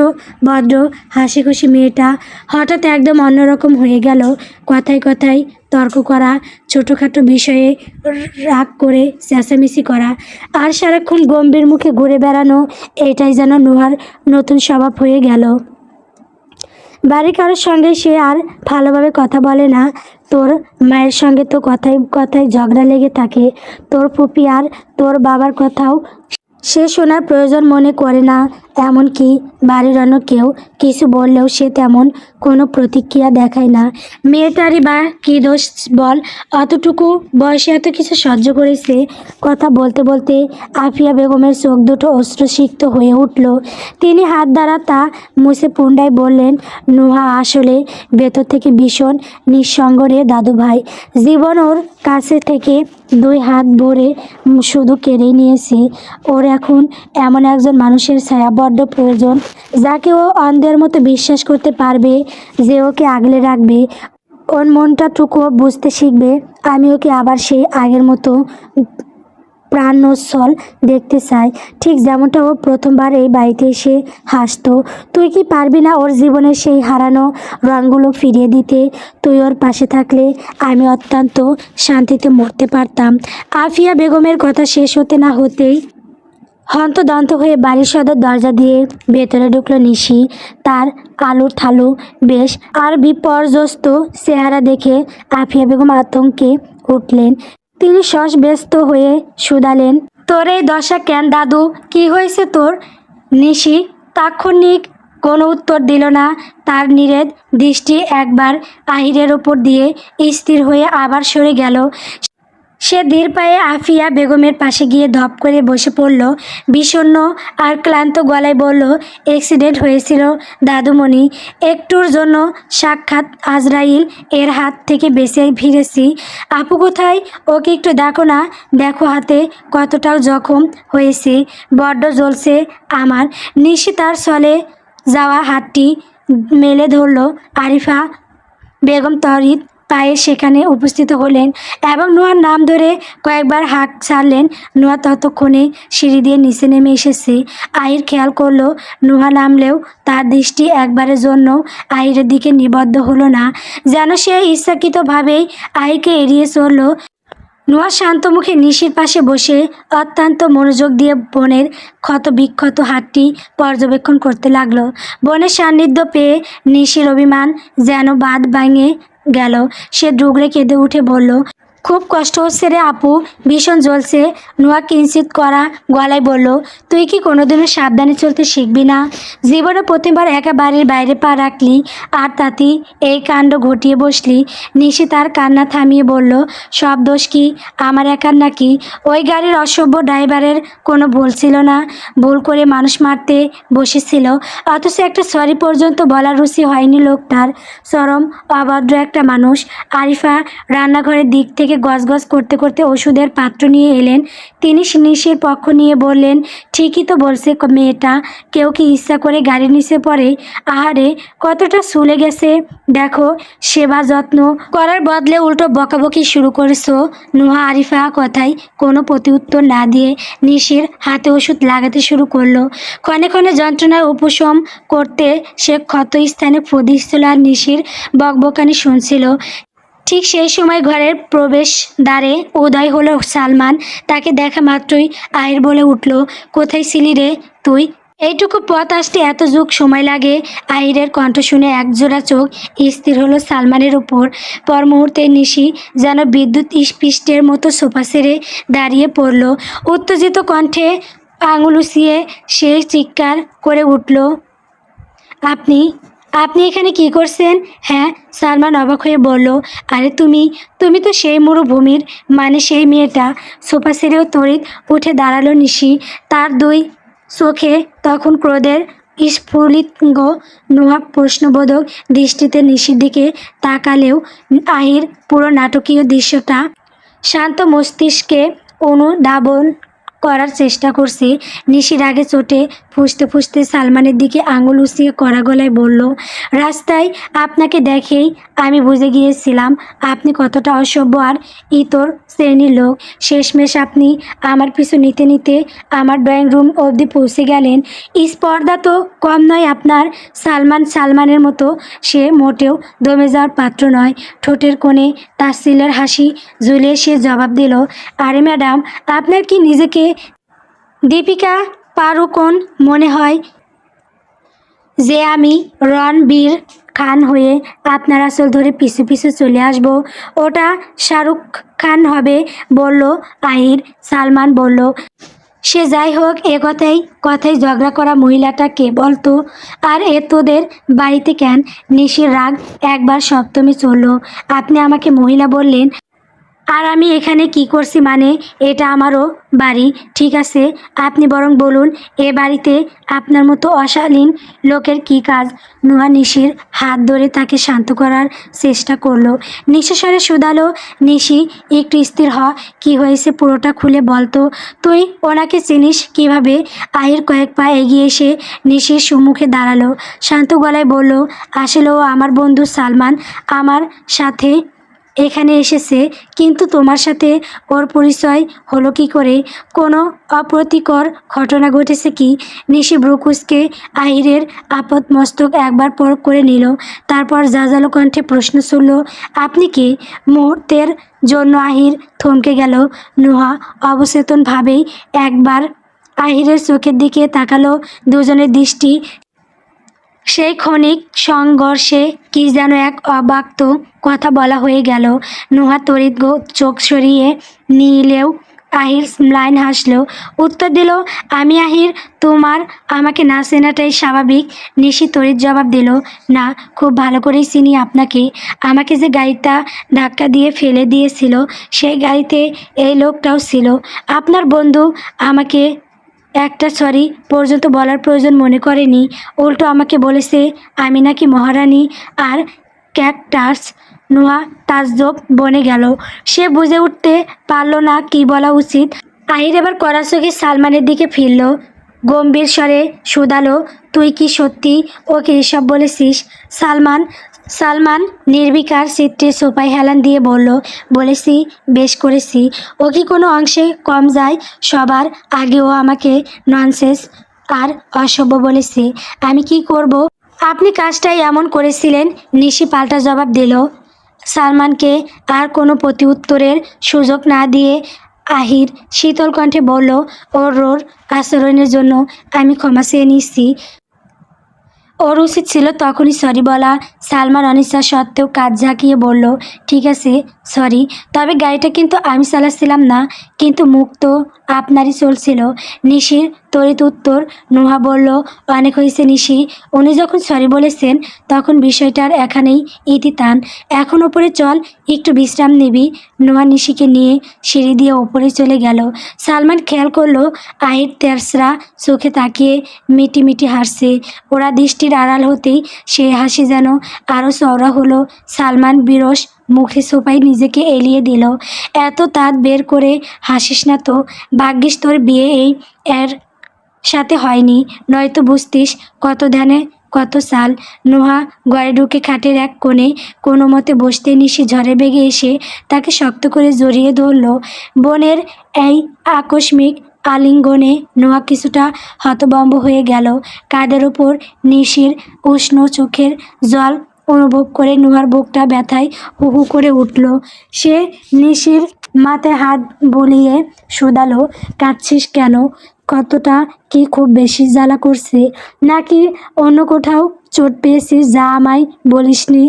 Speaker 1: ভদ্র হাসিখুশি মেয়েটা হঠাৎ একদম অন্যরকম হয়ে গেল। কথায় কথায় তর্ক করা, ছোটোখাটো বিষয়ে রাগ করে চেঁচামেচি করা, আর সারাক্ষণ গম্ভীর মুখে ঘুরে বেড়ানো, এটাই যেন নোয়ার নতুন স্বভাব হয়ে গেল। বাড়ির কারোর সঙ্গে সে আর ভালোভাবে কথা বলে না। তোর মায়ের সঙ্গে তো কথায় কথায় ঝগড়া লেগে থাকে। তোর ফুপি আর তোর বাবার কথাও সে শোনার প্রয়োজন মনে করে না। এমনকি বাড়ির অন্য কেউ কিছু বললেও সে তেমন কোনো প্রতিক্রিয়া দেখায় না। মেয়েটারই বা কী দোষ বল, অতটুকু বয়সে এত কিছু সহ্য করেছে। কথা বলতে বলতে আফিয়া বেগমের চোখ দুটো অশ্রুসিক্ত হয়ে উঠল। তিনি হাত দ্বারা তা মুছে পুনরায় বললেন, নুহা আসলে ভেতর থেকে ভীষণ নিঃসঙ্গ রে দাদু ভাই। জীবন ওর কাছে থেকে দুই হাত ভরে শুধু কেড়ে নিয়েছে। ওর এখন এমন একজন মানুষের ছায়া বড্ড প্রয়োজন, যাকে ও অন্ধের মতো বিশ্বাস করতে পারবে, যে ওকে আগলে রাখবে, ওর মনটাটুকুও বুঝতে শিখবে। আমি ওকে আবার সেই আগের মতো প্রাণোচ্ছল দেখতে চাই, ঠিক যেমনটা ও প্রথমবার এই বাড়িতে এসে হাসতো। তুই কি পারবি না ওর জীবনের সেই হারানো রঙগুলো ফিরিয়ে দিতে? তুই ওর পাশে থাকলে আমি অত্যন্ত শান্তিতে মরতে পারতাম। আফিয়া বেগমের কথা শেষ হতে না হতেই হন্তদন্ত হয়ে বাড়ির সদর দরজা দিয়ে ভেতরে ঢুকলো নিশি। তার আলু থালু বেশ আর বিপর্যস্ত চেহারা দেখে আফিয়া বেগম আতঙ্কে উঠলেন। তিনি ব্যস্ত হয়ে শুধালেন, তোর এই দশা কেন দাদু? কি হয়েছে তোর? নিশি তাৎক্ষণিক কোনো উত্তর দিল না। তার নিরেট দৃষ্টি একবার আহিরের ওপর দিয়ে স্থির হয়ে আবার সরে গেল। সে ধীর পায়ে আফিয়া বেগমের পাশে গিয়ে ধপ করে বসে পড়ল। বিষণ্ণ আর ক্লান্ত গলায় বলল, অ্যাক্সিডেন্ট হয়েছিল দাদুমণি। একটুর জন্য সাক্ষাৎ আজরাইল এর হাত থেকে বেঁচে ফিরেছি। আপু কোথায়? ওকে একটু দেখো না। দেখো হাতে কতটাও জখম হয়েছে, বড্ড জ্বলছে আমার। নিশি তার চলে যাওয়া হাতটি মেলে ধরল। আরিফা বেগম তড়িৎ পায়ে সেখানে উপস্থিত হলেন এবং নোয়ার নাম ধরে কয়েকবার হাঁক ছাড়লেন। নোয়া ততক্ষণে সিঁড়ি দিয়ে নিচে নেমে এসেছে। আহির খেয়াল করলো নোয়া নামলেও তার দৃষ্টি একবারের জন্য আহিরের দিকে নিবদ্ধ হলো না, যেন সে ইচ্ছাকৃতভাবেই আহিরকে এড়িয়ে চলল। নোয়া শান্ত মুখে নিশির পাশে বসে অত্যন্ত মনোযোগ দিয়ে বোনের ক্ষত বিক্ষত হাতটি পর্যবেক্ষণ করতে লাগলো। বোনের সান্নিধ্য পেয়ে নিশির অভিমান যেন বাঁধ ভেঙে গেল। সে ডুগরে কেঁদে উঠে বলল, খুব কষ্ট হচ্ছে রে আপু, ভীষণ জ্বলছে। নোয়া কিঞ্চিত করা গলায় বলল, তুই কি কোনোদিনও সাবধানে চলতে শিখবি না? জীবনে প্রতিবার একা বাড়ির বাইরে পা রাখলি, আর তাতেই এই কাণ্ড ঘটিয়ে বসলি। নিশি তার কান্না থামিয়ে বলল, সব দোষ কি আমার একার নাকি? ওই গাড়ির অসভ্য ড্রাইভারের কোনো ভুল ছিল না? ভুল করে মানুষ মারতে বসেছিল, অথচ একটা সরি পর্যন্ত বলার রুচি হয়নি লোকটার। চরম অভদ্র একটা মানুষ। আরিফা রান্নাঘরের দিক থেকে গজগজ করতে করতে ওষুধের পাত্র নিয়ে এলেন। তিনি নিশির পক্ষ নিয়ে বললেন, ঠিকই তো বলছে মেয়েটা, কেউ কি ইচ্ছা করে গাড়ির নিচে পড়ে? আহারে কতটা চলে গেছে দেখো। সেবা যত্ন করার বদলে উল্টো বকাবকি শুরু করেছো। নুহা আরিফা কথায় কোনো প্রতিউত্তর না দিয়ে নিশির হাতে ওষুধ লাগাতে শুরু করলো। ক্ষণে ক্ষণে যন্ত্রণার উপশম করতে সে ক্ষত স্থানে ফু দিচ্ছিল আর নিশির বকবকানি শুনছিল। ঠিক সেই সময় ঘরের প্রবেশদ্বারে উদয় হলো সালমান। তাকে দেখা মাত্রই আহির বলে উঠল, কোথায় ছিলি রে তুই? এইটুকু পথ আসতে এত যুগ সময় লাগে? আহিরের কণ্ঠ শুনে একজোড়া চোখ স্থির হলো সালমানের উপর। পর মুহূর্তে নিশি যেন বিদ্যুৎ স্পৃষ্টের মতো সোফা ছেড়ে দাঁড়িয়ে পড়ল। উত্তেজিত কণ্ঠে আঙুল উঁচিয়ে সে চিৎকার করে উঠল, আপনি আপনি এখানে কি করছেন? হ্যাঁ, সালমান অবাক হয়ে বলল, আরে তুমি তো সেই মরুভূমির, মানে সেই মেয়েটা। সোফা ছেড়েও তড়িৎ উঠে দাঁড়ালো নিশি। তার দুই চোখে তখন ক্রোধের স্ফুলিঙ্গ। নোয়া প্রশ্নবোধক দৃষ্টিতে নিশির দিকে তাকালেও আহির পুরো নাটকীয় দৃশ্যটা শান্ত মস্তিষ্কে অনুধাবন করার চেষ্টা করছে। নিশির আগে চোটে ফুঁসতে ফুঁসতে সালমানের দিকে আঙুল উঁচিয়ে কড়া গলায় বলল, রাস্তায় আপনাকে দেখেই আমি বুঝে গিয়েছিলাম আপনি কতটা অসভ্য আর ইতর শ্রেণীর লোক। শেষমেশ আপনি আমার পিছু নিতে নিতে আমার ড্রয়িং রুম অবধি পৌঁছে গেলেন। স্পর্ধা তো কম নয় আপনার। সালমানের মতো সে মোটেও দমে যাওয়ার পাত্র নয়। ঠোঁটের কোণে তাচ্ছিল্যের হাসি ঝুলিয়ে সে জবাব দিল, আরে ম্যাডাম, আপনার কি নিজেকে দীপিকা পাড়ুকোন মনে হয় যে আমি রণবীর খান হয়ে আপনার আঁচল ধরে পিছু পিছু চলে আসব? ওটা শাহরুখ খান হবে, বলল আহির। সালমান বলল, সে যাই হোক, কথাই ঝগড়া করা মহিলাটা কে বলতো? আর এ তোদের বাড়িতে কেন? নিশির রাগ একবার সপ্তমে চলল। আপনি আমাকে মহিলা বললেন, আর আমি এখানে কি করছি? মানে এটা আমারও বাড়ি, ঠিক আছে? আপনি বরং বলুন, এ বাড়িতে আপনার মতো অশালীন লোকের কি কাজ? নুহা নিশির হাত ধরে তাকে শান্ত করার চেষ্টা করলো। নিঃস্বরে শুধালো, নিশি একটু স্থির হ, কি হয়েছে পুরোটা খুলে বলতো। তুই ওনাকে চিনিস কিভাবে? আহির কয়েক পা এগিয়ে এসে নিশির সম্মুখে দাঁড়ালো, শান্ত গলায় বলল, আসলে ও আমার বন্ধু সালমান আমার সাথে এখানে এসেছে। কিন্তু তোমার সাথে ওর পরিচয় হলো কি করে? কোনো অপ্রীতিকর ঘটনা ঘটেছে কি? নিশি ব্রুকুসকে আহিরের আপদ মস্তক একবার পরখ করে নিল, তারপর জাজালো কণ্ঠে প্রশ্ন ছুড়ল, আপনি কে? মুহূর্তের জন্য আহির থমকে গেল। নুহা অবচেতনভাবেই একবার আহিরের চোখের দিকে তাকালো। দুজনের দৃষ্টি সেই ক্ষণিক সংঘর্ষে কি যেন এক অব্যক্ত কথা বলা হয়ে গেল। নুহা তড়িৎ চোখ সরিয়ে নিলেও আহির ম্লান হাসলো, উত্তর দিল, আমি আহির। তোমার আমাকে না চেনাটাই স্বাভাবিক। নিশি তড়িৎ জবাব দিল, না, খুব ভালো করেই চিনি আপনাকে। আমাকে যে গাড়িটা ধাক্কা দিয়ে ফেলে দিয়েছিল সেই গাড়িতে এই লোকটাও ছিল, আপনার বন্ধু। আমাকে একটা সরি পর্যন্ত বলার প্রয়োজন মনে করেনি, উল্টো আমাকে বলেছে আমি নাকি মহারানী আর ক্যাকটাস। নুহা তাজ্জব বনে গেল। সে বুঝে উঠতে পারল না কি বলা উচিত। আহির এবার কড়া চোখে সালমানের দিকে ফিরল, গম্ভীর স্বরে শুধালো, তুই কি সত্যি ওকে এসব বলেছিস? সালমান নির্বিকার চিত্রে সোফায় হেলান দিয়ে বলল, বলেছি, বেশ করেছি। ও কি কোনো অংশে কম যায়? সবার আগেও আমাকে ননসেন্স আর অসভ্য বলেছে। আমি কি করব? আপনি কাজটাই এমন করেছিলেন। নিশি পাল্টা জবাব দিল। সালমানকে আর কোনো প্রতি উত্তরের সুযোগ না দিয়ে আহির শীতল কণ্ঠে বলল, ওর আচরণের জন্য আমি ক্ষমা চেয়ে নিচ্ছি। ওর উচিত ছিল তখনই সরি বলা। সালমান অনিচ্ছা সত্ত্বেও কাজ ঝাঁকিয়ে বলল, ঠিক আছে, সরি। তবে গাড়িটা কিন্তু আমি চালাচ্ছিলাম না, কিন্তু মুখ তো আপনারই চলছিল। নিশির তড়িৎ উত্তর। নুহা বলল, অনেক হয়েছে নিশি, উনি যখন সরি বলেছেন তখন বিষয়টার এখানেই ইতি টান। এখন ওপরে চল, একটু বিশ্রাম নিবি। নুহা নিশিকে নিয়ে সিঁড়ি দিয়ে ওপরে চলে গেল। সালমান খেয়াল করলো আহির তেরসরা চোখে তাকিয়ে মিটি হাসছে। ওরা দৃষ্টির আড়াল হতেই সে হাসি যেন আরও চওড়া হলো। সালমান বিরস মুখে সোফায় নিজেকে এলিয়ে দিল, এত দাঁত বের করে হাসিস না তো, ভাগ্যিস তোর বিয়ে এর সাথে হয়নি, নয়তো বুঝতিস কত ধ্যানে কত সাল। নুহা ঘরে ঢুকে খাটের এক কোণে কোনো মতে বসতে নিশি ঝড়ে বেগে এসে তাকে শক্ত করে জড়িয়ে ধরল। বোনের এই আকস্মিক আলিঙ্গনে নুহা কিছুটা হতভম্ব হয়ে গেল। কাঁধের ওপর নিশির উষ্ণ চোখের জল অনুভব করে নুহার বুকটা ব্যথায় হু হু করে উঠল। সে নিশির মাথায় হাত বুলিয়ে শুধালো, কাঁদছিস কেন? কতটা কি খুব বেশি জ্বালা করছে, নাকি অন্য কোথাও চোট পেয়েছিস যা আমায় বলিসনি?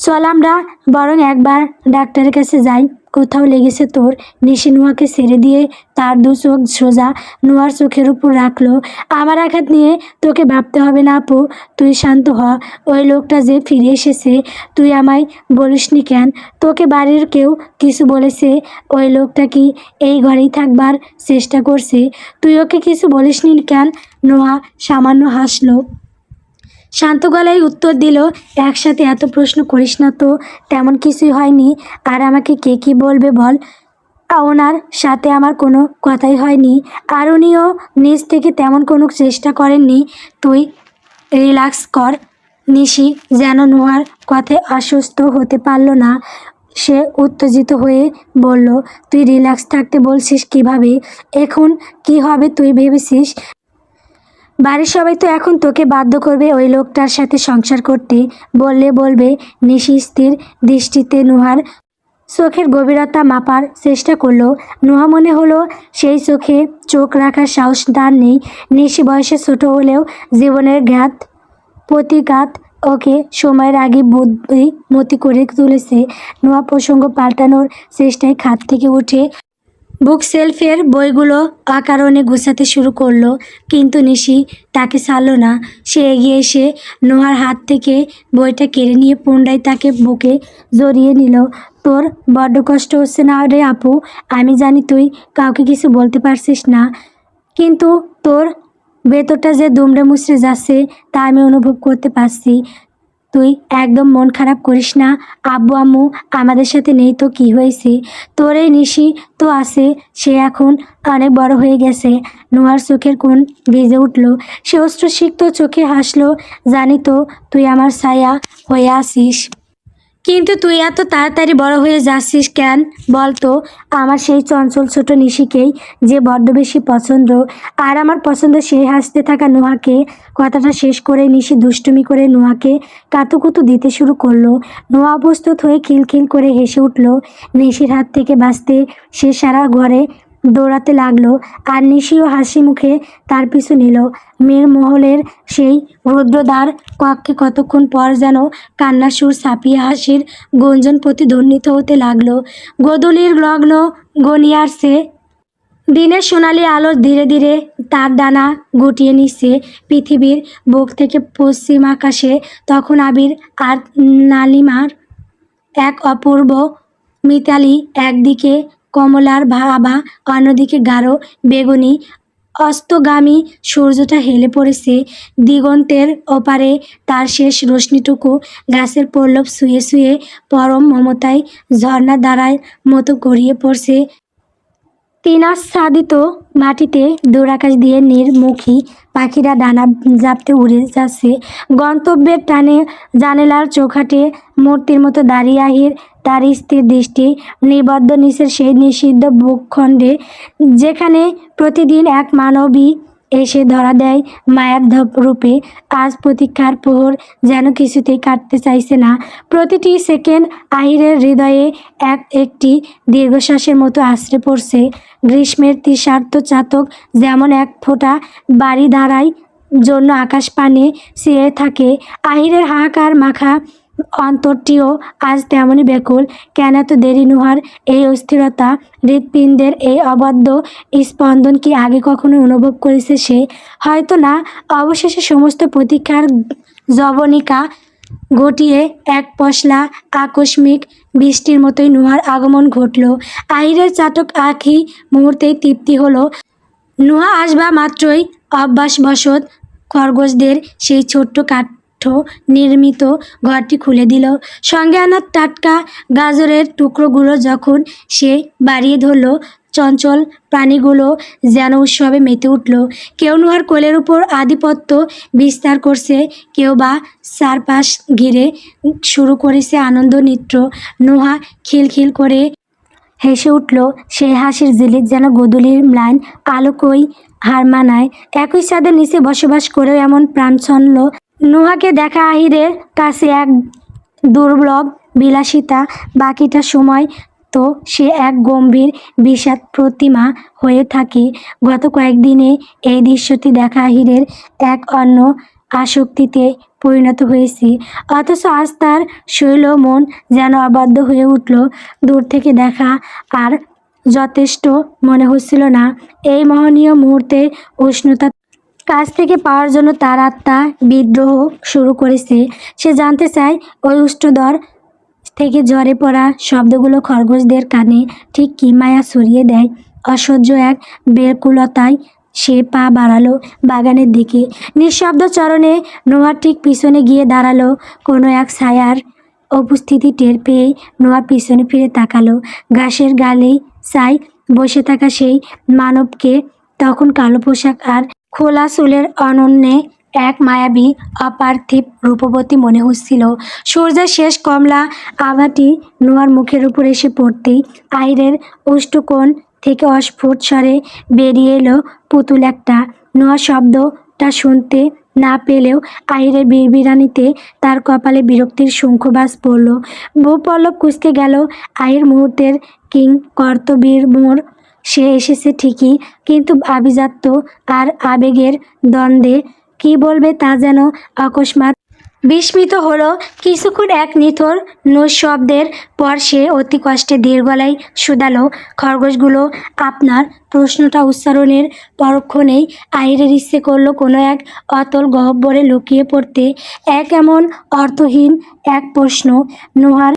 Speaker 1: চল আমরা বরং একবার ডাক্তারের কাছে যাই, কোথাও লেগেছে তোর। নিশি নুহাকে ছেড়ে দিয়ে তার দু চোখ সোজা নুহার চোখের উপর রাখলো। আমার আঘাত নিয়ে তোকে ভাবতে হবে না আপু, তুই শান্ত হ। ওই লোকটা যে ফিরে এসেছে, তুই আমায় বলিসনি কেন? তোকে বাড়ির কেউ কিছু বলেছে? ওই লোকটা কি এই ঘরেই থাকবার চেষ্টা করছে? তুই ওকে কিছু বলিসনি কেন? নোহা সামান্য হাসলো, শান্ত গলায় উত্তর দিল, একসাথে এত প্রশ্ন করিস না তো, তেমন কিছুই হয়নি। আর আমাকে কে কী বলবে বল? ওনার সাথে আমার কোনো কথাই হয়নি, আর উনিও নিজ থেকে তেমন কোনো চেষ্টা করেননি। তুই রিল্যাক্স কর। নিশি যেন নোহার কথায় আশ্বস্ত হতে পারল না। সে উত্তেজিত হয়ে বলল, তুই রিল্যাক্স থাকতে বলছিস কিভাবে? এখন কি হবে তুই ভেবেছিস? বাড়ির সবাই তো এখন তোকে বাধ্য করবে ওই লোকটার সাথে সংসার করতে। বললে বলবে। নিশি স্থির দৃষ্টিতে নুহার চোখের গভীরতা মাপার চেষ্টা করলো। নুহা মনে হলো সেই চোখে চোখ রাখার সাহস তার নেই। নিশি বয়সে ছোট হলেও জীবনের ঘাত প্রতিঘাত ওকে সময়ের আগে বুদ্ধিমতী করে তুলেছে। নুহা প্রসঙ্গ পাল্টানোর চেষ্টায় খাট থেকে উঠে বুক সেলফের বইগুলো অকারণে গুছাতে শুরু করলো, কিন্তু নিশি তাকে ছাড়ল না। সে এগিয়ে এসে নোহার হাত থেকে বইটা কেড়ে নিয়ে পুনরায় তাকে বুকে জড়িয়ে নিল। তোর বড্ড কষ্ট হচ্ছে না রে আপু? আমি জানি তুই কাউকে কিছু বলতে পারছিস না, কিন্তু তোর ভেতরটা যে দুমড়ে মুচড়ে যাচ্ছে তা আমি অনুভব করতে পারছি। তুই একদম মন খারাপ করিস না। আব্বু আম্মু আমাদের সাথে নেই তো কি হয়েছে? তোর এই নিশি তো আছে, সে এখন অনেক বড় হয়ে গেছে। নোয়ার চোখের কোণ ভিজে উঠল। সে অশ্রুসিক্ত চোখে হাসলো। জানি তো তুই আমার ছায়া হয়ে আসিস, কিন্তু তুই এত তাড়াতাড়ি বড় হয়ে যাচ্ছিস কেন বলতো? আমার সেই চঞ্চল ছোট নিশিকেই যে বড্ড বেশি পছন্দ, আর আমার পছন্দ সেই হাসতে থাকা নুহাকে। কথাটা শেষ করে নিশি দুষ্টুমি করে নুহাকে কাতুকুতু দিতে শুরু করলো। নুহা প্রস্তুত হয়ে খিলখিল করে হেসে উঠল। নিশির হাত থেকে বাঁচতে সে সারা ঘরে দৌড়াতে লাগলো, আর নিশিও হাসি মুখে তার পিছু নিল। মেয়ের মহলের সেই রুদ্রদ্বার কক্ষে কতক্ষণ পর যেন কান্নার সুর ছাপিয়ে হাসির গুঞ্জন প্রতিধ্বনিত হতে লাগলো। গোধূলির লগ্ন ঘনিয়ে আসছে। দিনের সোনালি আলো ধীরে ধীরে তার ডানা গুটিয়ে নিচ্ছে পৃথিবীর বুক থেকে পশ্চিম আকাশে। তখন আবির আর নালিমার এক অপূর্ব মিতালি, একদিকে কমলার আভা, অন্যদিকে গাঢ় বেগুনি অস্তগামী সূর্যটা হেলে পড়েছে দিগন্তের ওপারে। তার শেষ রশ্মিটুকু গাছের পল্লব শুয়ে শুয়ে পরম মমতায় ঝর্ণা ধারার মতো গড়িয়ে পড়ছে তৃণাচ্ছাদিত মাটিতে। দূরাকাশ দিয়ে নীরমুখী পাখিরা ডানা জাপটে উড়ে যাচ্ছে গন্তব্যের টানে। জানালার চৌখাটে মূর্তির মতো দাঁড়িয়ে আহির, তার স্থির দৃষ্টি নিবদ্ধ নিচের সেই নিষিদ্ধ ভূখণ্ডে, যেখানে প্রতিদিন এক মানবী এসে ধরা দেয় মায়ার রূপে। আজ প্রতীক্ষার প্রহর যেন কিছুতেই কাটতে চাইছে না। প্রতিটি সেকেন্ড আহিরের হৃদয়ে এক একটি দীর্ঘশ্বাসের মতো আছড়ে পড়ছে। গ্রীষ্মের তৃষার্ত চাতক যেমন এক ফোঁটা বাড়ি ধারায় জন্য আকাশ পানে চেয়ে থাকে, আহিরের হাহাকার মাখা অন্তরটিও আজ তেমনই ব্যাকুল। কেন এত দেরি? নুহার এই অস্থিরতা, হৃৎপিণ্ডের এই অবাধ্য স্পন্দন কি আগে কখনো অনুভব করেছে সে? হয়তো না। অবশেষে সমস্ত প্রতীক্ষার জবনিকা ঘটিয়ে এক পশলা আকস্মিক বৃষ্টির মতোই নুহার আগমন ঘটল। আহিরের চাটক আঁখি মুহূর্তেই তৃপ্তি হলো। নুহা আসবা মাত্রই অভ্যাসবশত খরগোশদের সেই ছোট্ট কাঠ নির্মিত ঘরটি খুলে দিল। সঙ্গে আনা টাটকা গাজরের টুকরোগুলো যখন সে বাড়িয়ে ধরল, চঞ্চল প্রাণীগুলো যেন উৎসবে মেতে উঠল। কেউ নুহার কোলের উপর আধিপত্য বিস্তার করছে, কেউ বা চারপাশ ঘিরে শুরু করেছে আনন্দ নৃত্য। নুহা খিলখিল করে হেসে উঠল। সেই হাসির জিলিক যেন গোধূলির ম্লান আলোকই হার মানায়। একই ছাদের নিচে বসবাস করেও এমন প্রাণচ্ছন্ন নুহাকে দেখা আহিরের কাছে এক দুর্লভ বিলাসিতা। বাকিটা সময় তো সে এক গম্ভীর বিষাদ প্রতিমা হয়ে থাকে। গত কয়েকদিনে এই দৃশ্যটি দেখা আহিরের এক অন্য আসক্তিতে পরিণত হয়েছে, অথচ আজ তার শৈল মন যেন অবাধ্য হয়ে উঠল। দূর থেকে দেখা আর যথেষ্ট মনে হচ্ছিল না। এই মোহনীয় মুহূর্তের উষ্ণতা কাছ থেকে পাওয়ার জন্য তার আত্মা বিদ্রোহ শুরু করেছে। সে জানতে চায় ওই উষ্ণদর থেকে ঝরে পড়া শব্দগুলো খরগোশদের কানে ঠিক কী মায়া ছড়িয়ে দেয়। অসহ্য এক ব্যাকুলতায় সে পা বাড়ালো বাগানের দিকে। নিঃশব্দ চরণে নোহার ঠিক পিছনে গিয়ে দাঁড়ালো। কোনো এক ছায়ার উপস্থিতি টের পেয়ে নোহা পিছনে ফিরে তাকালো। ঘাসের গালেই চাই বসে থাকা সেই মানবকে। তখন কালো পোশাক আর খোলা চুলের অনন্যে এক মায়াবী অপার্থিব রূপবতী মনে হচ্ছিল। সূর্যের শেষ কমলা আভাটি নোয়ার মুখের উপর এসে পড়তেই আহিরের অষ্টকোণ থেকে অস্ফুট স্বরে বেরিয়ে এলো পুতুল একটা। নোয়া শব্দটা শুনতে না পেলেও আহিরের বিড়বিড়ানিতে তার কপালে বিরক্তির শঙ্খবাজ পড়ল। ভূপল্লব কুঁচকে গেল। আহির মুহূর্তের কিং কর্তবীর মোড়। সে এসেছে ঠিকই, কিন্তু আভিজাত্য আর আবেগের দ্বন্দ্বে কি বলবে তা যেন অকস্মাৎ বিস্মিত হলো। কিছুক্ষণ এক নিথর শব্দের পর সে অতি কষ্টে ধীর গলায় শুধালো, খরগোশগুলো। আপনার প্রশ্নটা উচ্চারণের পরক্ষণেই আহিরের ইচ্ছে করলো কোনো এক অতল গহ্বরে লুকিয়ে পড়তে। এমন অর্থহীন এক প্রশ্ন। নোহার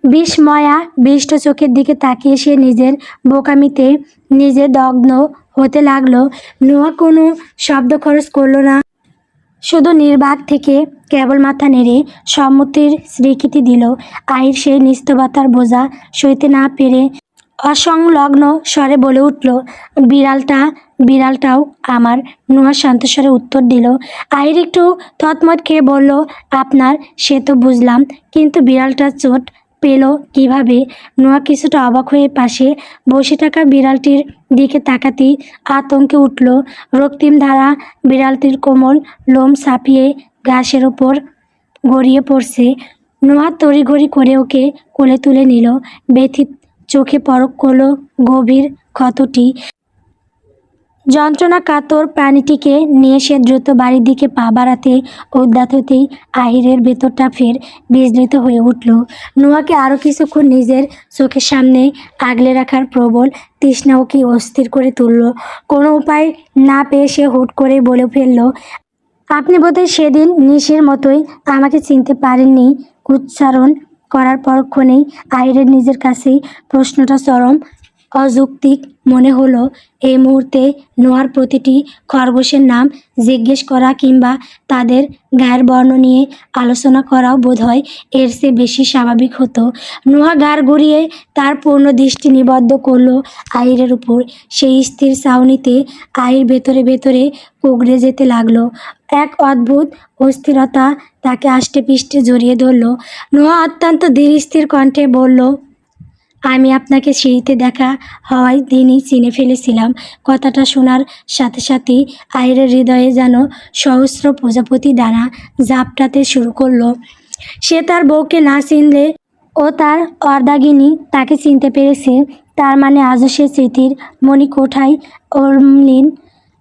Speaker 1: বিস্ময়া বিষ্ট চোখের দিকে তাকিয়ে সে নিজের বোকামিতে নিজে দগ্ধ হতে লাগলো। নোহা কোনো শব্দ খরচ করলো না, শুধু নির্বাক থেকে কেবল মাথা নেড়ে সম্মতির স্বীকৃতি দিল। আহির সেই নিস্তবতার বোঝা সইতে না পেরে অসংলগ্ন স্বরে বলে উঠল, বিড়ালটাও আমার। নোহা শান্তস্বরে উত্তর দিল। আহির একটু থতমত খেয়ে বলল, আপনার, সে তো বুঝলাম, কিন্তু বিড়ালটার চোট পেল কিভাবে? নোহা কিছুটা অবাক হয়ে পাশে বসে থাকা বিড়ালটির দিকে তাকাতেই আতঙ্কে উঠল। রক্তিম ধারা বিড়ালটির কোমল লোম ছাপিয়ে ঘাসের ওপর গড়িয়ে পড়ছে। নোহা তড়িঘড়ি করে ওকে কোলে তুলে নিল। ব্যথিত চোখে পরখ করলো গভীর ক্ষতটি। যন্ত্রণা কাতর প্রাণীটিকে নিয়ে সে দ্রুত বাড়ির দিকে পা বাড়াতে উদ্যত হতেই আহিরের ভেতরটা ফের বিস্মৃত হয়ে উঠল। নোয়াকে আরও কিছুক্ষণ নিজের চোখের সামনে আগলে রাখার প্রবল তৃষ্ণা ওকে অস্থির করে তুলল। কোনো উপায় না পেয়ে সে হুট করে বলে ফেলল, আপনি বোধহয় সেদিন নিশির মতোই আমাকে চিনতে পারেননি। উচ্চারণ করার পরক্ষণেই আহিরের নিজের কাছেই প্রশ্নটা চরম অযৌক্তিক মনে হলো। এই মুহূর্তে নোয়ার প্রতিটি খরগোশের নাম জিজ্ঞেস করা কিংবা তাদের গায়ের বর্ণ নিয়ে আলোচনা করাও বোধহয় এর চেয়ে বেশি স্বাভাবিক হতো। নোয়া ঘাড় ঘুরিয়ে তার পূর্ণ দৃষ্টি নিবদ্ধ করলো আহিরের উপর। সেই স্থির চাউনিতে আহির ভেতরে ভেতরে কুঁকড়ে যেতে লাগলো। এক অদ্ভুত অস্থিরতা তাকে আষ্টেপৃষ্ঠে জড়িয়ে ধরল। নোয়া অত্যন্ত ধীর স্থির কণ্ঠে বলল, আমি আপনাকে সিঁড়িতে দেখা হওয়ায় দিনই চিনে ফেলেছিলাম। কথাটা শোনার সাথে সাথেই আহিরের হৃদয়ে যেন সহস্র প্রজাপতি দানা ঝাপটাতে শুরু করলো। সে তার বউকে না চিনলে ও তার অর্ধাঙ্গিনী তাকে চিনতে পেরেছে। তার মানে আজও সে স্মৃতির মণিকোঠায় অম্লিন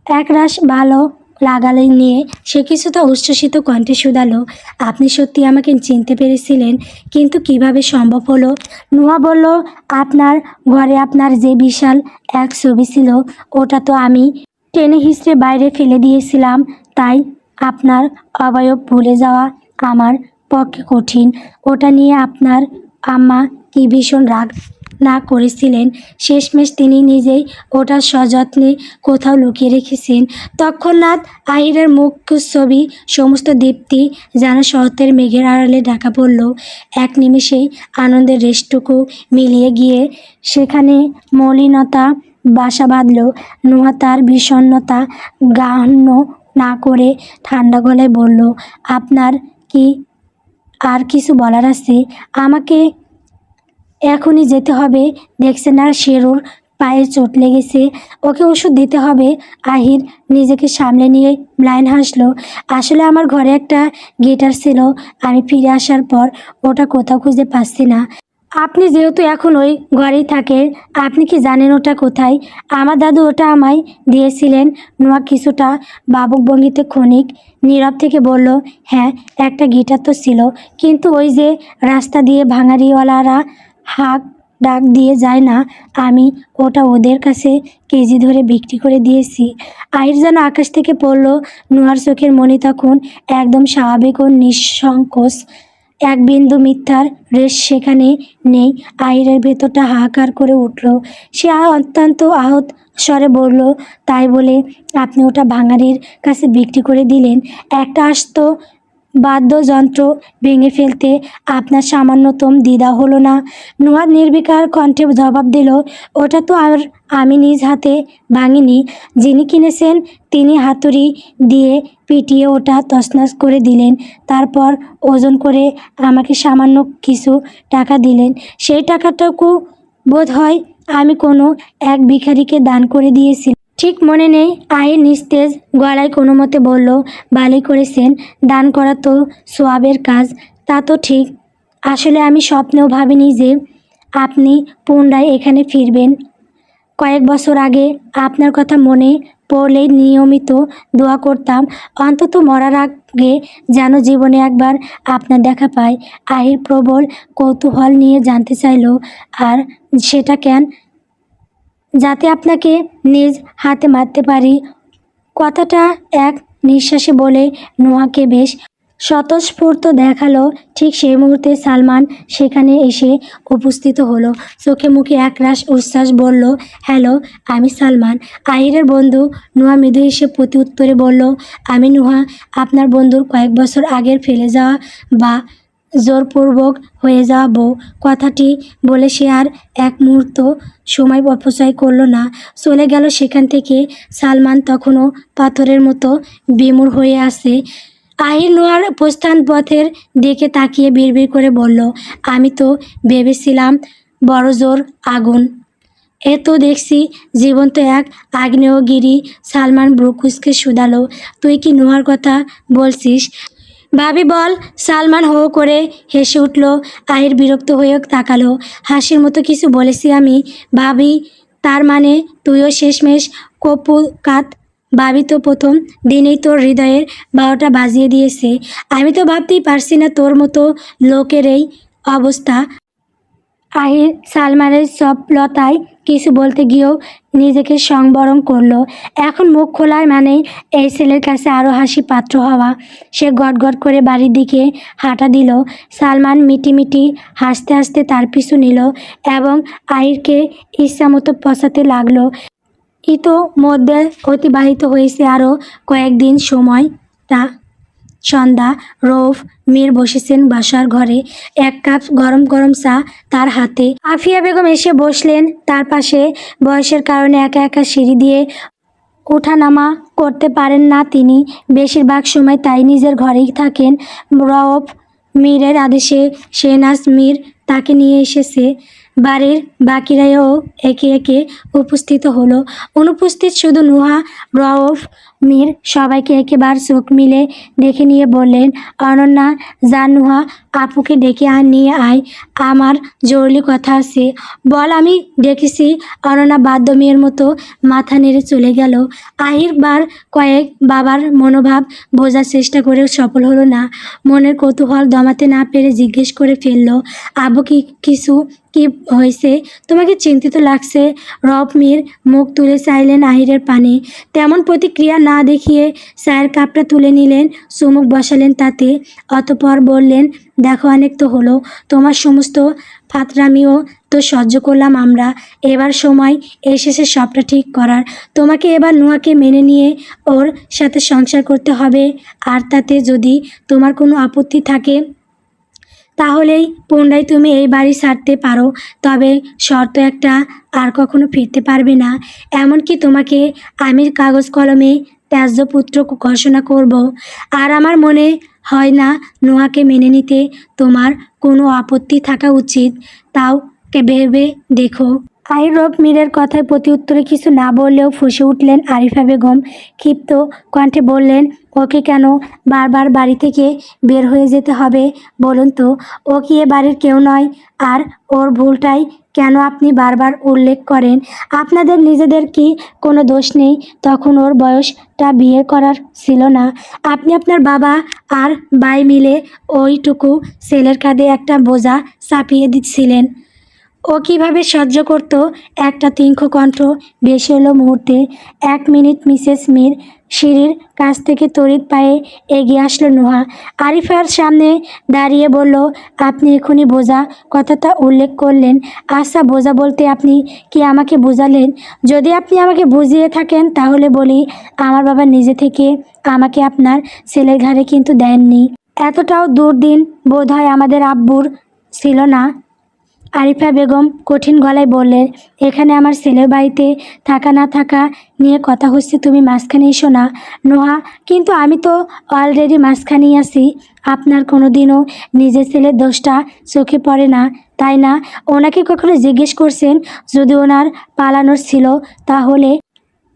Speaker 1: একরাশ ভালো লাগালে নিয়ে সে কিছুটা উচ্ছ্বসিত কণ্ঠে শুধালো, আপনি সত্যি আমাকে চিনতে পেরেছিলেন? কিন্তু কিভাবে সম্ভব হলো? নোয়া বলল, আপনার ঘরে আপনার যে বিশাল এক ছবি ছিল, ওটা তো আমি টেনে হিঁচড়ে বাইরে ফেলে দিয়েছিলাম। তাই আপনার অবয়ব ভুলে যাওয়া আমার পক্ষে কঠিন। ওটা নিয়ে আপনার আম্মা কি ভীষণ রাগ না করেছিলেন। শেষমেশ তিনি নিজেই ওটা সযত্নে কোথাও লুকিয়ে রেখেছেন। তৎক্ষণাৎ আহিরের মুখছবি সমস্ত দীপ্তি যেন শরতের মেঘের আড়ালে ঢাকা পড়ল। এক নিমেষেই আনন্দের রেশটুকু মিলিয়ে গিয়ে সেখানে মলিনতা বাসা বাঁধল। নোহা তার বিষণ্ণতা গাঢ় না করে ঠান্ডা গলায় বলল, আপনার কি আর কিছু বলার আছে? আমাকে এখনই যেতে হবে। দেখছেন না শেরুর পায়ে চোট লেগেছে, ওকে ওষুধ দিতে হবে। আহির নিজেকে সামলে নিয়ে ম্লান হাসলো। আসলে আমার ঘরে একটা গিটার ছিল, আমি ফিরে আসার পর ওটা কোথাও খুঁজে পাচ্ছি না। আপনি যেহেতু এখন ওই ঘরেই থাকেন, আপনি কি জানেন ওটা কোথায়? আমার দাদু ওটা আমায় দিয়েছিলেন। নোয়া কিছুটা ভাবুক ভঙ্গিতে ক্ষণিক নীরব থেকে বলল, হ্যাঁ, একটা গিটার তো ছিল, কিন্তু ওই যে রাস্তা দিয়ে ভাঙাড়িওয়ালারা হাঁক ডাক দিয়ে যায় না, আমি ওটা ওদের কাছে কেজি ধরে বিক্রি করে দিয়েছি। আহির যেন আকাশ থেকে পড়ল। নোয়ার চোখের মণি তখন একদম স্বাভাবিক ও নিঃসংকোচ। এক বিন্দু মিথ্যার রেশ সেখানে নেই। আহিরের ভেতরটা হাহাকার করে উঠল। সে অত্যন্ত আহত স্বরে বলল, তাই বলে আপনি ওটা ভাঙাড়ির কাছে বিক্রি করে দিলেন? একটা আস্ত বাদ্যযন্ত্র ভেঙে ফেলতে আপনার সামান্যতম দ্বিধা হলো না? নুহা নির্বিকার কণ্ঠে জবাব দিল, ওটা তো আর আমি নিজ হাতে ভাঙিনি। যিনি কিনেছেন তিনি হাতুড়ি দিয়ে পিটিয়ে ওটা তছনছ করে দিলেন। তারপর ওজন করে আমাকে সামান্য কিছু টাকা দিলেন। সেই টাকাটুকু বোধ হয় আমি কোনো এক ভিখারিকে দান করে দিয়েছি। ঠিক মনে নেই। আহির নিস্তেজ গলায় কোনো মতে বলল, ভালোই করেছেন, দান করা তো সোয়াবের কাজ। তা তো ঠিক। আসলে আমি স্বপ্নেও ভাবিনি যে আপনি পুনরায় এখানে ফিরবেন। কয়েক বছর আগে আপনার কথা মনে পড়লেই নিয়মিত দোয়া করতাম, অন্তত মরার আগে যেন জীবনে একবার আপনার দেখা পাই। আহির প্রবল কৌতূহল নিয়ে জানতে চাইল, আর সেটা কেন? যাতে আপনাকে নিজ হাতে মারতে পারি। কথাটা এক নিঃশ্বাসে বলে নুহাকে বেশ স্বতঃস্ফূর্ত দেখালো। ঠিক সেই মুহূর্তে সালমান সেখানে এসে উপস্থিত হলো। চোখে মুখে একরাশ উচ্ছ্বাস। বলল, হ্যালো, আমি সালমান, আহিরের বন্ধু। নুহা মৃদু হেসে প্রতি উত্তরে বলল, আমি নুহা, আপনার বন্ধুর কয়েক বছর আগের ফেলে যাওয়া বা জোরপূর্বক হয়ে যাওয়া বউ। কথাটি বলে সে আর এক মুহূর্ত সময় অপচয় করল না, চলে গেল সেখান থেকে। সালমান তখনও পাথরের মতো বিমূঢ় হয়ে আছে। আহির নুহার প্রস্থান পথের দিকে তাকিয়ে বিড়বিড় করে বলল, আমি তো ভেবেছিলাম বড় জোর আগুন, এ তো দেখছি জীবন্ত এক আগ্নেয়গিরি। সালমান ভ্রু কুঁচকে শুধালো, তুই কি নুহার কথা বলছিস? ভাবি বল। সালমান হো করে হেসে উঠল। আহির বিরক্ত হয়ে তাকালো। হাসির মতো কিছু বলেছি আমি? ভাবি? তার মানে তুইও শেষমেশ কপুকাত? ভাবি তো প্রথম দিনেই তোর হৃদয়ের 12টা বাজিয়ে দিয়েছে। আমি তো ভাবতেই পারছি না তোর মতো লোকের এই অবস্থা। আহির সালমানের চপলতায় কিছু বলতে গিয়েও নিজেকে সংবরণ করলো। এখন মুখ খোলার মানেই এই ছেলের কাছে আরও হাসি পাত্র হওয়া। সে গটগট করে বাড়ির দিকে হাঁটা দিল। সালমান মিটিমিটি হাসতে হাসতে তার পিছু নিল এবং আহিরকে ইচ্ছামতো পচাতে লাগলো। ইতোমধ্যে অতিবাহিত হয়েছে আরও কয়েকদিন। সময়টা সন্ধ্যা। রউফ মীর বসেছেন বাসার ঘরে, এক কাপ গরম গরম চা তার হাতে। আফিয়া বেগম এসে বসলেন তার পাশে। বয়সের কারণে একা একা সিঁড়ি দিয়ে ওঠানামা করতে পারেন না তিনি। বেশিরভাগ সময় তাই নিজের ঘরেই থাকেন। রউফ মীরের আদেশে শেহনাজ মীর তাকে নিয়ে এসেছে। বাড়ির বাকিরাও একে একে উপস্থিত হলো। অনুপস্থিত শুধু নুহা। রউফ মীর সবাইকে একেবার চোখ মিলে দেখে নিয়ে বললেন, অনন্যা, যা নুহা আপুকে ডেকে নিয়ে আয়, আমার জরুরি কথা আছে। বল, আমি ডেকেছি। অনন্যা বাধ্য মেয়ের মতো মাথা নেড়ে চলে গেল। আহির বার কয়েক বাবার মনোভাব বোঝার চেষ্টা করেও সফল হলো না। মনের কৌতূহল দমাতে না পেরে জিজ্ঞেস করে ফেলল, আব্বু কি হয়েছে? তোমাকে চিন্তিত লাগছে। রউফ মীর মুখ তুলে চাইলেন আহিরের পানে। তেমন প্রতিক্রিয়া না দেখিয়ে চায়ের কাপটা তুলে নিলেন, চুমুক বসালেন তাতে। অতঃপর বললেন, দেখো, অনেক তো হলো, তোমার সমস্ত ফাতরামিও তো সহ্য করলাম আমরা। এবার সময় এসেছে সবটা ঠিক করার। তোমাকে এবার নুহাকে মেনে নিয়ে ওর সাথে সংসার করতে হবে। আর তাতে যদি তোমার কোনো আপত্তি থাকে তাহলেই পুনরায় তুমি এই বাড়ি ছাড়তে পারো, তবে শর্ত একটা, আর কখনো ফিরতে পারবে না। এমনকি তোমাকে আমি কাগজ কলমে ত্যায্য পুত্র ঘোষণা করব। আর আমার মনে হয় না নুহাকে মেনে নিতে তোমার কোনো আপত্তি থাকা উচিত। তাও ভেবে দেখো। আহির রউফ মীরের কথায় প্রতি উত্তরে কিছু না বললেও ফুঁসে উঠলেন আরিফা বেগম। ক্ষিপ্ত কণ্ঠে বললেন, ওকে কেন বারবার বাড়ি থেকে বের হয়ে যেতে হবে বলুন তো? ও কি এ বাড়ির কেউ নয়? আর ওর ভুলটাই কেন আপনি বারবার উল্লেখ করেন? আপনাদের নিজেদের কি কোনো দোষ নেই? তখন ওর বয়সটা বিয়ে করার ছিল না। আপনি আপনার বাবা আর ভাই মিলে ওইটুকু ছেলের কাঁধে একটা বোঝা চাপিয়ে দিচ্ছিলেন। ও কিভাবে সহ্য করতো? একটা তীক্ষ্ণ কণ্ঠ ভেসে এলো মুহূর্তে। 1 মিনিট। মিসেস মীর। সিঁড়ির কাছ থেকে তড়িৎ পায়ে এগিয়ে আসলো নুহা। আরিফার সামনে দাঁড়িয়ে বলল, আপনি এখনই বোঝা কথাটা উল্লেখ করলেন। আচ্ছা, বোঝা বলতে আপনি কি আমাকে বোঝালেন? যদি আপনি আমাকে বুঝিয়ে থাকেন তাহলে বলি, আমার বাবা নিজে থেকে আমাকে আপনার ছেলের ঘাড়ে কিন্তু দেননি। এতটাও দুর্দিন বোধ হয় আমাদের আব্বুর ছিল না। আরিফা বেগম কঠিন গলায় বললেন, এখানে আমার ছেলের বাড়িতে থাকা না থাকা নিয়ে কথা হচ্ছে, তুমি মাঝখানে এসো না নোহা। কিন্তু আমি তো অলরেডি মাঝখানেই আছি। আপনার কোনো দিনও নিজের ছেলের দোষটা চোখে পড়ে না, তাই না? ওনাকে কখনো জিজ্ঞেস করছেন যদি ওনার পালানোর ছিল তাহলে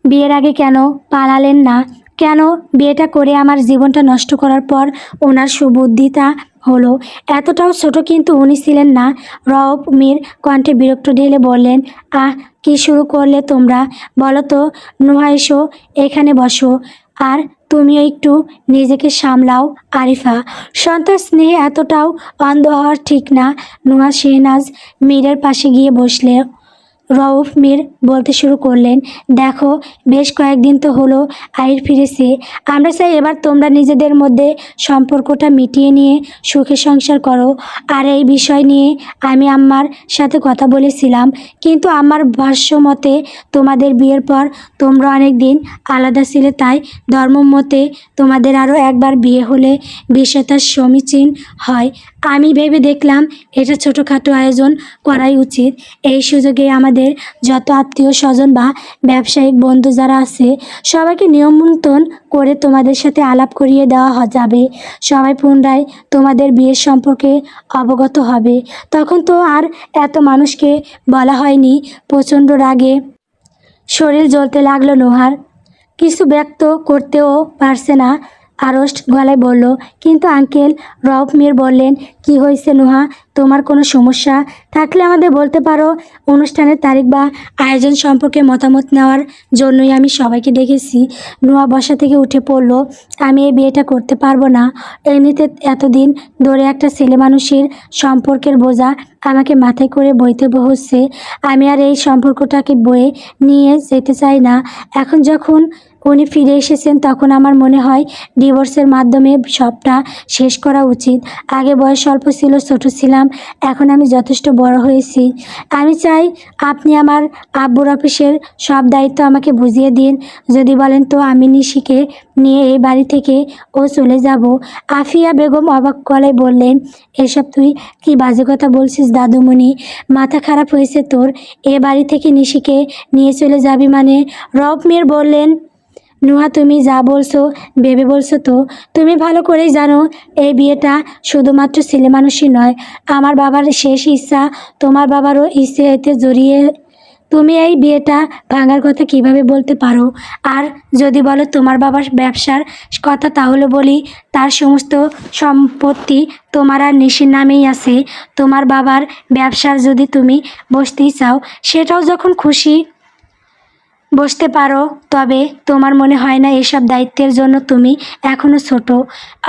Speaker 1: বিয়ের আগে কেন পালালেন না? কেন বিয়েটা করে আমার জীবনটা নষ্ট করার পর ওনার সুবুদ্ধিটা হলো? এতটাও ছোট কিন্তু উনি ছিলেন না। রউফ মির কণ্ঠে বিরক্ত ঢেলে বললেন, আহ, কি শুরু করলে তোমরা? বলো তো নুহা, এসো এখানে বসো। আর তুমিও একটু নিজেকে সামলাও আরিফা। সন্তান স্নেহে এতটাও অন্ধ হওয়ার ঠিক না। নুহা শেহনাজ মীরের পাশে গিয়ে বসলে রউফ মির বলতে শুরু করলেন, দেখো বেশ কয়েকদিন তো হলো আইর ফিরেছে। আমরা চাই এবার তোমরা নিজেদের মধ্যে সম্পর্কটা মিটিয়ে নিয়ে সুখে সংসার করো। আর এই বিষয় নিয়ে আমি আম্মার সাথে কথা বলেছিলাম, কিন্তু আমার ভাষ্য মতে তোমাদের বিয়ের পর তোমরা অনেক দিন আলাদা ছিলে, তাই ধর্ম মতে তোমাদের আরও একবার বিয়ে হলে বিষয়টা সমীচীন হয়। আমি ভেবে দেখলাম এটা ছোটোখাটো আয়োজন করাই উচিত। এই সুযোগে আমাদের যত আত্মীয় স্বজন বা ব্যবসায়িক বন্ধু যারা আছে সবাইকে নিমন্ত্রণ করে তোমাদের সাথে আলাপ করিয়ে দেওয়া যাবে। সবাই পুনরায় তোমাদের বিয়ের সম্পর্কে অবগত হবে। তখন তো আর এত মানুষকে বলা হয়নি। প্রচণ্ড রাগে শরীর জ্বলতে লাগলো নোহার। কিছু ব্যক্ত করতেও পারছে না, আড়ষ্ট গলায় বলল, কিন্তু আঙ্কেল। রউফ মির বললেন, কি হয়েছে নুহা? তোমার কোনো সমস্যা থাকলে আমাদের বলতে পারো। অনুষ্ঠানের তারিখ বা আয়োজন সম্পর্কে মতামত নেওয়ার জন্যই আমি সবাইকে ডেকেছি। নুহা বসা থেকে উঠে পড়ল, আমি এই বিয়েটা করতে পারবো না। এমনিতে এতদিন ধরে একটা ছেলে মানুষের সম্পর্কের বোঝা আমাকে মাথায় করে বইতে হচ্ছে। আমি আর এই সম্পর্কটাকে বয়ে নিয়ে যেতে চাই না। এখন যখন উনি ফিরে এসেছেন তখন আমার মনে হয় ডিভোর্সের মাধ্যমে সবটা শেষ করা উচিত। আগে বয়স অল্প ছিল, ছোট ছিলাম, এখন আমি যথেষ্ট বড় হয়েছি। আমি চাই আপনি আমার আব্বুর অফিসের সব দায়িত্ব আমাকে বুঝিয়ে দিন। যদি বলেন তো আমি নিশিকে নিয়ে এই বাড়ি থেকে চলে যাব। আফিয়া বেগম অবাক গলায় বললেন, এসব তুই কি বাজে কথা বলছিস দাদুমণি? মাথা খারাপ হয়েছে তোর? এ বাড়ি থেকে নিশিকে নিয়ে চলে যাবি মানে? রউফ মির বললেন, নুহা তুমি যা বলছো ভেবে বলছো তো? তুমি ভালো করেই জানো এই বিয়েটা শুধুমাত্র ছেলে মানুষই নয়, আমার বাবার শেষ ইচ্ছা, তোমার বাবারও ইচ্ছে এতে জড়িয়ে। তুমি এই বিয়েটা ভাঙার কথা কিভাবে বলতে পারো? আর যদি বলো তোমার বাবার ব্যবসার কথা, তাহলে বলি তার সমস্ত সম্পত্তি তোমার আর নিশির নামেই আছে। তোমার বাবার ব্যবসার যদি তুমি বসতেই চাও, সেটাও যখন খুশি বসতে পারো। তবে তোমার মনে হয় না এসব দায়িত্বের জন্য তুমি এখনও ছোট?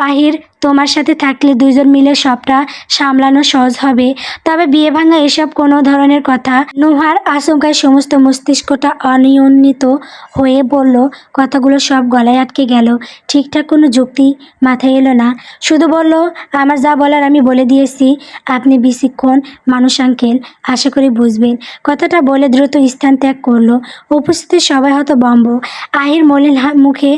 Speaker 1: আহির তোমার সাথে থাকলে দুজন মিলে সবটা সামলানো সহজ হবে। তবে বিয়ে ভাঙা এসব কোনো ধরনের কথা। নুহার আশঙ্কায় সমস্ত মস্তিষ্কটা অনিয়ন্ত্রিত হয়ে পড়ল। কথাগুলো সব গলায় আটকে গেল। ঠিকঠাক কোনো যুক্তি মাথায় এলো না। শুধু বলল, আমার যা বলার আমি বলে দিয়েছি। আপনি বিচক্ষণ মানুষ আঙ্কেল, আশা করি বুঝবেন। কথাটা বলে দ্রুত স্থান ত্যাগ করলো। উপস্থিত সবাই হতভম্ব। আহির মলিন মুখে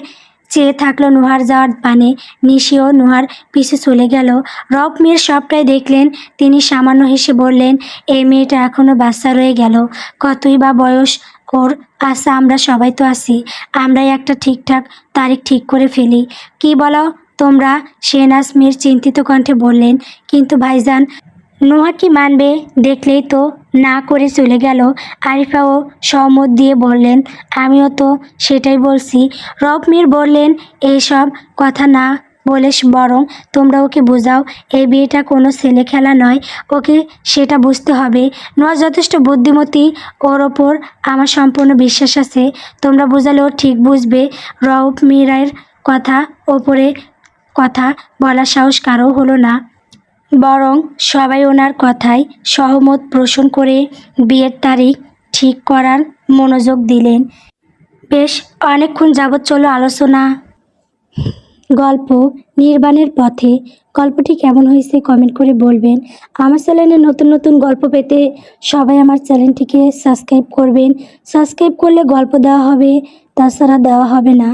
Speaker 1: চেয়ে থাকলো নুহার যাওয়ার পানে। নিশিও নুহার পিছু চলে গেল। রউফ মির সবটাই দেখলেন। তিনি সামান্য হেসে বললেন, এই মেয়েটা এখনও বাচ্চা রয়ে গেল। কতই বা বয়স ওর? আচ্ছা, আমরা সবাই তো আছি, আমরাই একটা ঠিকঠাক তারিখ ঠিক করে ফেলি। কি বলো তোমরা? শেহনাজ মির চিন্তিত কণ্ঠে বললেন। কিন্তু ভাইজান, নুহা কি মানবে? দেখলেই তো না করে চলে গেল। আরিফাও সহমত দিয়ে বললেন, আমিও তো সেটাই বলছি। রউফ মির বললেন, এইসব কথা না বলে বরং তোমরা ওকে বোঝাও এই বিয়েটা কোনো ছেলে খেলা নয়। ওকে সেটা বুঝতে হবে। নুহা যথেষ্ট বুদ্ধিমতী, ওর ওপর আমার সম্পূর্ণ বিশ্বাস আছে। তোমরা বোঝালে ও ঠিক বুঝবে। রউফ মিরের কথা ওপরে কথা বলার সাহস কারও হলো না, বরং সবাই ওনার কথায় সহমত পোষণ করে বিয়ের তারিখ ঠিক করার মনোযোগ দিলেন। বেশ অনেকক্ষণ যাবৎ চলো আলোচনা। গল্প নির্বাণের পথে। গল্পটি কেমন হয়েছে কমেন্ট করে বলবেন। আমার চ্যানেলে নতুন নতুন গল্প পেতে সবাই আমার চ্যানেলটিকে সাবস্ক্রাইব করবেন। সাবস্ক্রাইব করলে গল্প দেওয়া হবে, তাছাড়া দেওয়া হবে না।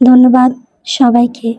Speaker 1: ধন্যবাদ সবাইকে।